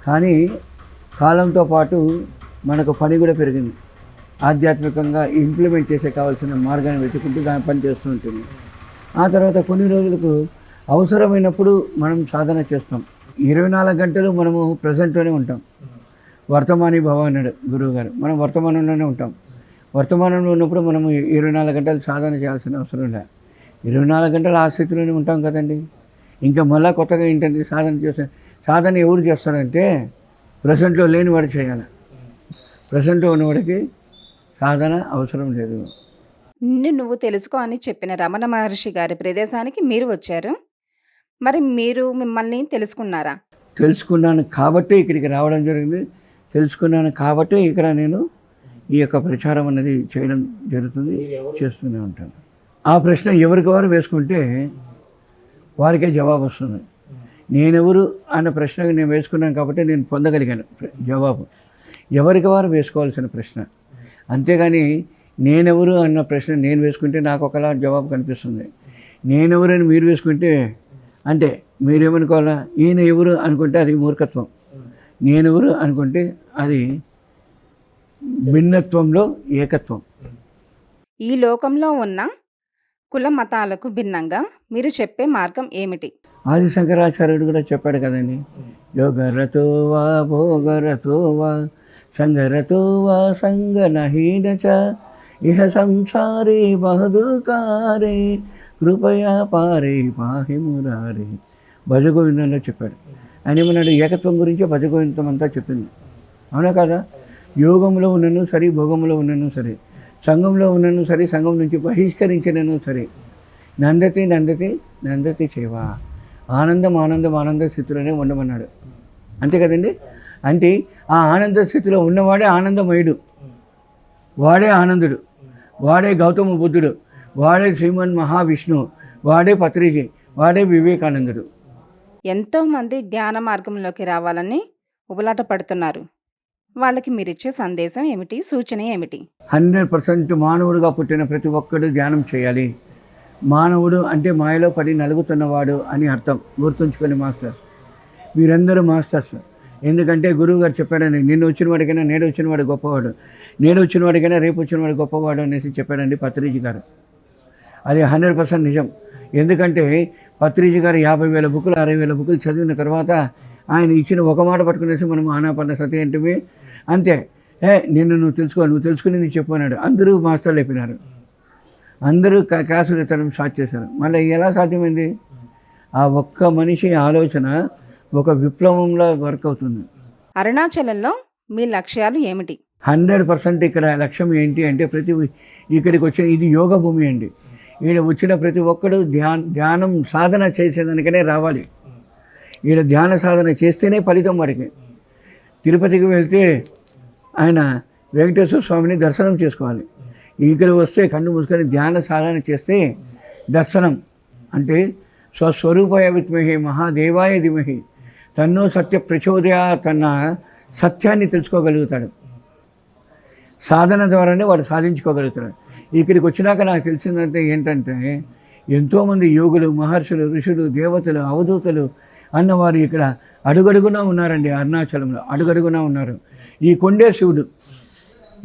కానీ కాలంతో పాటు మనకు పని కూడా పెరిగింది. ఆధ్యాత్మికంగా ఇంప్లిమెంట్ చేసే కావాల్సిన మార్గాన్ని వెతుకుంటూ దాని పని చేస్తూ ఉంటుంది. ఆ తర్వాత కొన్ని రోజులకు అవసరమైనప్పుడు మనం సాధన చేస్తాం. 24 గంటలు మనము ప్రజెంట్లోనే ఉంటాం. వర్తమాని భవ అన్నాడు గురువు గారు. మనం వర్తమానంలోనే ఉంటాం. వర్తమానంలో ఉన్నప్పుడు మనము 24 గంటలు సాధన చేయాల్సిన అవసరం లేదు. 24 గంటలు ఆ స్థితిలోనే ఉంటాం కదండి. ఇంకా మళ్ళీ కొత్తగా ఏంటంటే సాధన ఎవరు చేస్తారంటే ప్రజెంట్లో లేనివాడు చేయాలి. ప్రజెంట్లో ఉన్నవాడికి సాధన అవసరం లేదు. నిన్ను నువ్వు తెలుసుకో అని చెప్పిన రమణ మహర్షి గారి ప్రదేశానికి మీరు వచ్చారు. మరి మీరు మిమ్మల్ని తెలుసుకున్నారా? తెలుసుకున్నాను కాబట్టే ఇక్కడికి రావడం జరిగింది. తెలుసుకున్నాను కాబట్టే ఇక్కడ నేను ఈ యొక్క ప్రచారం అనేది చేయడం జరుగుతుంది, చేస్తూనే ఉంటాను. ఆ ప్రశ్న ఎవరికి వారు వేసుకుంటే వారికే జవాబు వస్తుంది. నేనెవరు అన్న ప్రశ్నకు నేను వేసుకున్నాను కాబట్టి నేను పొందగలిగాను జవాబు. ఎవరికి వారు వేసుకోవాల్సిన ప్రశ్న. అంతేగాని నేనెవరు అన్న ప్రశ్న నేను వేసుకుంటే నాకు ఒకలా జవాబు కనిపిస్తుంది. నేనెవరని మీరు వేసుకుంటే అంటే మీరేమనుకోవాలా, ఈయన ఎవరు అనుకుంటే అది మూర్ఖత్వం. నేనెవరు అనుకుంటే అది భిన్నత్వంలో ఏకత్వం. ఈ లోకంలో ఉన్న కుల మతాలకు భిన్నంగా మీరు చెప్పే మార్గం ఏమిటి? ఆది శంకరాచార్యుడు కూడా చెప్పాడు కదండి, యోగరతో వా భోగరతో వా సంగరతో వా సంగనహీన చ ఇహ సంసారే బహదుకారే కృపయా పారే పాహి మురారే. భజగోవిందంలో చెప్పాడు. ఆయన ఏమన్నాడు, ఏకత్వం గురించే భజగోవిందం అంతా చెప్పింది. అవునా కదా? యోగంలో ఉన్నను సరే, భోగంలో ఉన్నను సరే, సంఘంలో ఉన్నను సరే, సంఘం నుంచి బహిష్కరించినను సరే, నందతి నందతి నందతి చేవా, ఆనందం ఆనందం ఆనంద స్థితిలోనే ఉండమన్నాడు. అంతే కదండి. అంటే ఆ ఆనంద స్థితిలో ఉన్నవాడే ఆనందమయుడు, వాడే ఆనందుడు, వాడే గౌతమ బుద్ధుడు, వాడే శ్రీమన్ మహావిష్ణువు, వాడే పత్రిజీ, వాడే వివేకానందుడు. ఎంతోమంది ధ్యాన మార్గంలోకి రావాలని ఉబలాట పడుతున్నారు. వాళ్ళకి మీరిచ్చే సందేశం ఏమిటి? సూచన ఏమిటి? 100% మానవుడిగా పుట్టిన ప్రతి ఒక్కడు ధ్యానం చేయాలి. మానవుడు అంటే మాయలో పడి నలుగుతున్నవాడు అని అర్థం. గుర్తుంచుకొని మాస్టర్స్, మీరందరూ మాస్టర్స్. ఎందుకంటే గురువు గారు చెప్పాడండి, నిన్న వచ్చిన వాడికైనా నేడు వచ్చిన వాడు గొప్పవాడు, నేడు వచ్చిన వాడికైనా రేపు వచ్చిన వాడు గొప్పవాడు అనేసి చెప్పాడండి పత్రిజీ గారు. అది 100% నిజం. ఎందుకంటే పత్రిజీ గారు 50,000 బుక్కులు 60,000 బుక్కులు చదివిన తర్వాత ఆయన ఇచ్చిన ఒక మాట పట్టుకునేసి మనం ఆనాపాన సతి అంటే అంతే. నిన్ను నువ్వు తెలుసుకో, నువ్వు తెలుసుకునేది చెప్పు అన్నాడు. అందరూ మాస్టర్లు అయిపోయినారు, అందరూ క్లాసులు ఎత్తడం స్టార్ట్ చేశారు. మళ్ళీ ఎలా సాధ్యమైంది? ఆ ఒక్క మనిషి ఆలోచన ఒక విప్లవంలో వర్క్ అవుతుంది. అరుణాచలంలో మీ లక్ష్యాలు ఏమిటి? 100% ఇక్కడ లక్ష్యం ఏంటి అంటే ఇక్కడికి వచ్చిన ఇది యోగ భూమి అండి. ఈడ వచ్చిన ప్రతి ఒక్కడు ధ్యానం సాధన చేసేదానికనే రావాలి. ఈడ ధ్యాన సాధన చేస్తేనే ఫలితం వాడికి. తిరుపతికి వెళ్తే ఆయన వెంకటేశ్వర స్వామిని దర్శనం చేసుకోవాలి. ఇక్కడ వస్తే కన్ను మూసుకొని ధ్యాన సాధన చేస్తే దర్శనం అంటే స్వస్వరూపాయ విద్మహి మహాదేవాయ ధీమహి తన్నో సత్య ప్రచోదయ, తన సత్యాన్ని తెలుసుకోగలుగుతాడు. సాధన ద్వారానే వాడు సాధించుకోగలుగుతాడు. ఇక్కడికి వచ్చినాక నాకు తెలిసిందంటే ఏంటంటే ఎంతోమంది యోగులు, మహర్షులు, ఋషులు, దేవతలు, అవధూతలు అన్నవారు ఇక్కడ అడుగడుగునా ఉన్నారండి. అరుణాచలంలో అడుగడుగునా ఉన్నారు. ఈ కొండే శివుడు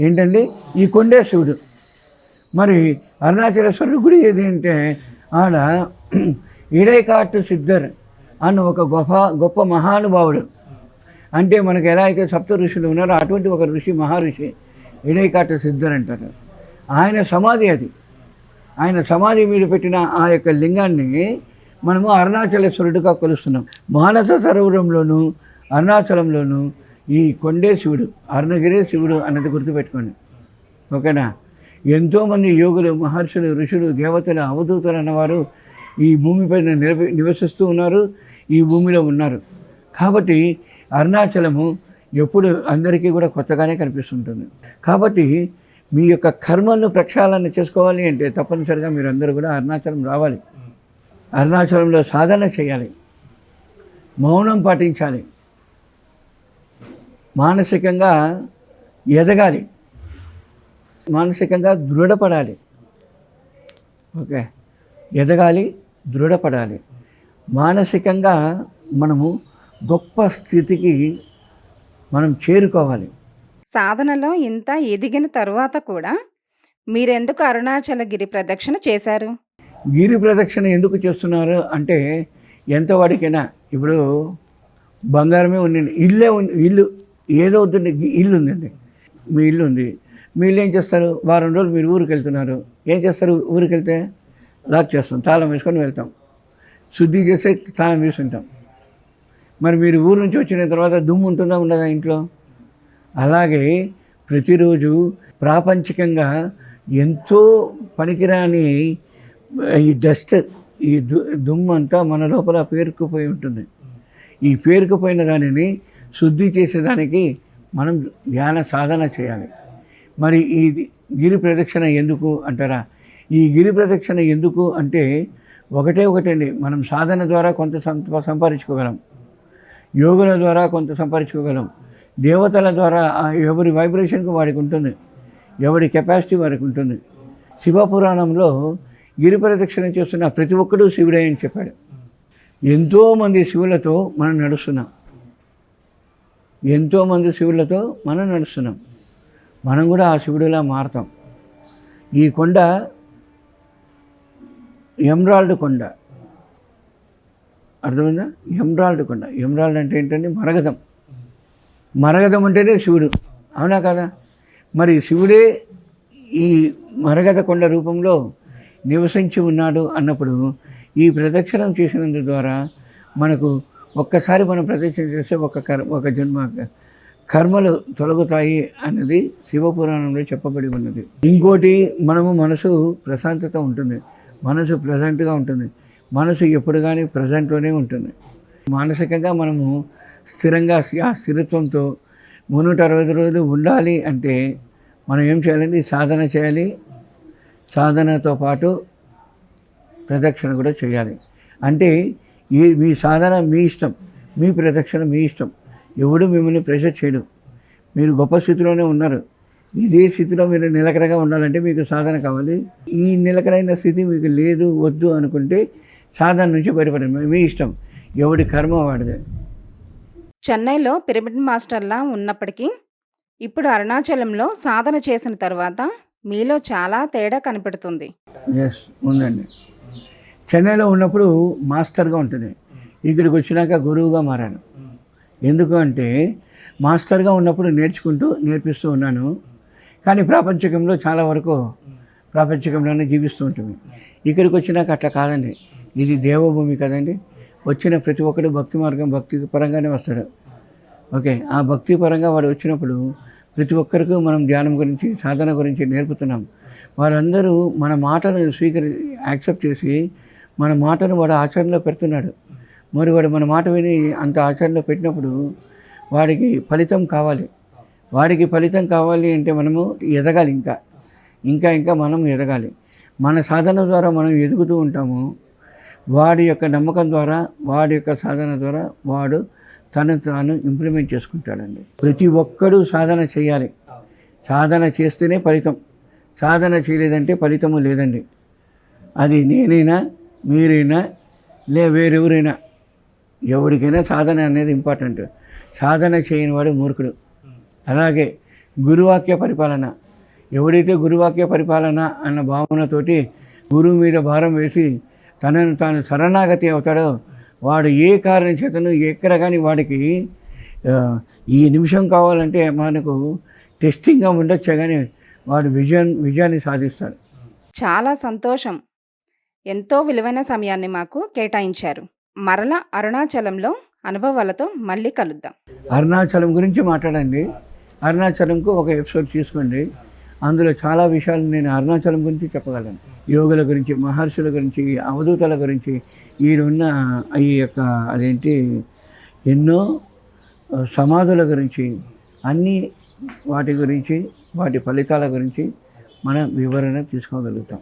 ఏంటండి, ఈ కొండే శివుడు. మరి అరుణాచలేశ్వరుడు గుడి ఏది అంటే ఆడ ఇడైకాటు సిద్ధర్ అన్న ఒక గొప్ప మహానుభావుడు. అంటే మనకు ఎలా అయితే సప్త ఋషులు ఉన్నారో అటువంటి ఒక ఋషి, మహర్షి ఇడైకాటు సిద్ధర్ అంటారు. ఆయన సమాధి అది. ఆయన సమాధి మీద పెట్టిన ఆ యొక్క లింగాన్ని మనము అరుణాచలేశ్వరుడిగా కొలుస్తున్నాం. మానస సరోవరంలోను అరుణాచలంలోను ఈ కొండే శివుడు, అరుణగిరే శివుడు అన్నది గుర్తుపెట్టుకోండి. ఓకేనా? ఎంతోమంది యోగులు, మహర్షులు, ఋషులు, దేవతలు, అవధూతలు అన్నవారు ఈ భూమిపైన నివసిస్తూ ఉన్నారు, ఈ భూమిలో ఉన్నారు. కాబట్టి అరుణాచలము ఎప్పుడు అందరికీ కూడా కొత్తగానే కనిపిస్తుంటుంది. కాబట్టి మీ యొక్క కర్మలను ప్రక్షాళన చేసుకోవాలి అంటే తప్పనిసరిగా మీరు అందరూ కూడా అరుణాచలం రావాలి. అరుణాచలంలో సాధన చేయాలి, మౌనం పాటించాలి, మానసికంగా ఎదగాలి, మానసికంగా దృఢపడాలి. ఓకే, ఎదగాలి, దృఢపడాలి. మానసికంగా మనము గొప్ప స్థితికి మనం చేరుకోవాలి. సాధనలో ఇంత ఎదిగిన తరువాత కూడా మీరెందుకు అరుణాచల గిరి ప్రదక్షిణ చేశారు? గిరి ప్రదక్షిణ ఎందుకు చేస్తున్నారు అంటే ఎంత వాడికైనా ఇప్పుడు బంగారమే ఉండండి, ఇల్లు ఏదో వద్దండి, ఇల్లు ఉందండి, మీ ఇల్లు ఉంది, మీ ఇల్లు ఏం చేస్తారు? వారం రోజులు మీరు ఊరికి వెళ్తున్నారు, ఏం చేస్తారు? ఊరికి వెళ్తే లాక్ చేస్తాం, తాళం వేసుకొని వెళ్తాం, శుద్ధి చేస్తే తాళం వేసుకుంటాం. మరి మీరు ఊరు నుంచి వచ్చిన తర్వాత దుమ్ము ఉంటుందా ఉండదా ఇంట్లో? అలాగే ప్రతిరోజు ప్రాపంచికంగా ఎంతో పనికిరాని ఈ డస్ట్, ఈ దుమ్ము అంతా మన లోపల పేరుకుపోయి ఉంటుంది. ఈ పేరుకుపోయిన దానిని శుద్ధి చేసేదానికి మనం ధ్యాన సాధన చేయాలి. మరి ఈ గిరి ప్రదక్షిణ ఎందుకు అంటారా? ఈ గిరి ప్రదక్షిణ ఎందుకు అంటే ఒకటండి, మనం సాధన ద్వారా కొంత సంపాదించుకోగలం, యోగుల ద్వారా కొంత సంపాదించుకోగలం, దేవతల ద్వారా ఎవరి వైబ్రేషన్కు వాడికి ఉంటుంది, ఎవరి కెపాసిటీ వారికి ఉంటుంది. శివపురాణంలో గిరి ప్రదక్షిణ చేస్తున్న ప్రతి ఒక్కడూ శివుడే అని చెప్పాడు. ఎంతోమంది శివులతో మనం నడుస్తున్నాం, ఎంతోమంది శివులతో మనం నడుస్తున్నాం. మనం కూడా ఆ శివుడిలా మారుతాం. ఈ కొండ ఎమరాల్డ్ కొండ, అర్థమైందా? ఎమరాల్డ్ కొండ. ఎమరాల్డ్ అంటే ఏంటంటే మరగదం. మరగదం అంటేనే శివుడు, అవునా కదా? మరి శివుడే ఈ మరగద కొండ రూపంలో నివసించి ఉన్నాడు అన్నప్పుడు ఈ ప్రదక్షిణం చేసినందు ద్వారా మనకు ఒక్కసారి మనం ప్రదక్షిణ చేస్తే ఒక జన్మ కర్మలు తొలగుతాయి అన్నది శివపురాణంలో చెప్పబడి ఉన్నది. ఇంకోటి, మనసు ప్రశాంతత ఉంటుంది, మనసు ప్రజెంట్గా ఉంటుంది, మనసు ఎప్పుడు కానీ ప్రజెంట్లోనే ఉంటుంది. మానసికంగా మనము స్థిరంగా ఆ స్థిరత్వంతో 360 రోజులు ఉండాలి అంటే మనం ఏం చేయాలండి? సాధన చేయాలి. సాధనతో పాటు ప్రదక్షిణ కూడా చేయాలి. అంటే మీ సాధన మీ ఇష్టం, మీ ప్రదక్షిణ మీ ఇష్టం. ఎవడు మిమ్మల్ని ప్రెషర్ చేయడు. మీరు గొప్ప స్థితిలోనే ఉన్నారు. ఇదే స్థితిలో మీరు నిలకడగా ఉండాలంటే మీకు సాధన కావాలి. ఈ నిలకడైన స్థితి మీకు లేదు, వద్దు అనుకుంటే సాధన నుంచి బయటపడండి, మీ ఇష్టం. ఎవడి కర్మ వాడిదే. చెన్నైలో పిరమిడ్ మాస్టర్లా ఉన్నప్పటికీ ఇప్పుడు అరుణాచలంలో సాధన చేసిన తర్వాత మీలో చాలా తేడా కనిపెడుతుంది. ఎస్, ఉందండి. చెన్నైలో ఉన్నప్పుడు మాస్టర్గా ఉంటుంది, ఇక్కడికి వచ్చినాక గురువుగా మారాను. ఎందుకు అంటే మాస్టర్గా ఉన్నప్పుడు నేర్పిస్తూ ఉన్నాను, కానీ ప్రాపంచికంలో చాలా వరకు ప్రాపంచికంలోనే జీవిస్తూ ఉంటుంది. ఇక్కడికి వచ్చినాక అట్లా కాదండి, ఇది దేవభూమి కదండి. వచ్చిన ప్రతి ఒక్కడు భక్తి పరంగానే వస్తాడు. ఓకే, ఆ భక్తి పరంగా వాడు వచ్చినప్పుడు ప్రతి ఒక్కరికి మనం ధ్యానం గురించి, సాధన గురించి నేర్పుతున్నాం. వారందరూ మన మాటను యాక్సెప్ట్ చేసి మన మాటను వాడు ఆచరణలో పెడుతున్నాడు. మరి వాడు మన మాట విని అంత ఆచరణలో పెట్టినప్పుడు వాడికి ఫలితం కావాలి. వాడికి ఫలితం కావాలి అంటే మనము ఎదగాలి, ఇంకా మనం ఎదగాలి. మన సాధన ద్వారా మనం ఎదుగుతూ ఉంటాము. వాడి యొక్క నమ్మకం ద్వారా, వాడి యొక్క సాధన ద్వారా వాడు తనను తాను ఇంప్లిమెంట్ చేసుకుంటాడండి. ప్రతి ఒక్కడూ సాధన చేయాలి. సాధన చేస్తేనే ఫలితం. సాధన చేయలేదంటే ఫలితము లేదండి. అది నేనైనా, మీరైనా, వేరెవరైనా, ఎవరికైనా సాధన అనేది ఇంపార్టెంట్. సాధన చేయని వాడు మూర్ఖుడు. అలాగే గురువాక్య పరిపాలన, ఎవడైతే గురువాక్య పరిపాలన అన్న భావనతోటి గురువు మీద భారం వేసి తనను తాను శరణాగతి అవుతాడో వాడు ఏ కారణం చేతను ఎక్కడ కానీ వాడికి ఈ నిమిషం కావాలంటే మనకు టెస్టింగ్గా ఉండొచ్చే కానీ వాడు విజయాన్ని సాధిస్తాడు. చాలా సంతోషం. ఎంతో విలువైన సమయాన్ని మాకు కేటాయించారు. మరలా అరుణాచలంలో అనుభవాలతో మళ్ళీ కలుద్దాం. అరుణాచలం గురించి మాట్లాడండి. అరుణాచలంకు ఒక ఎపిసోడ్ తీసుకోండి. అందులో చాలా విషయాలు నేను అరుణాచలం గురించి చెప్పగలను. యోగుల గురించి, మహర్షుల గురించి, అవధూతల గురించి, ఈడున్న ఈ యొక్క ఎన్నో సమాధుల గురించి, అన్ని వాటి గురించి, వాటి ఫలితాల గురించి మనం వివరణ తీసుకోగలుగుతాం.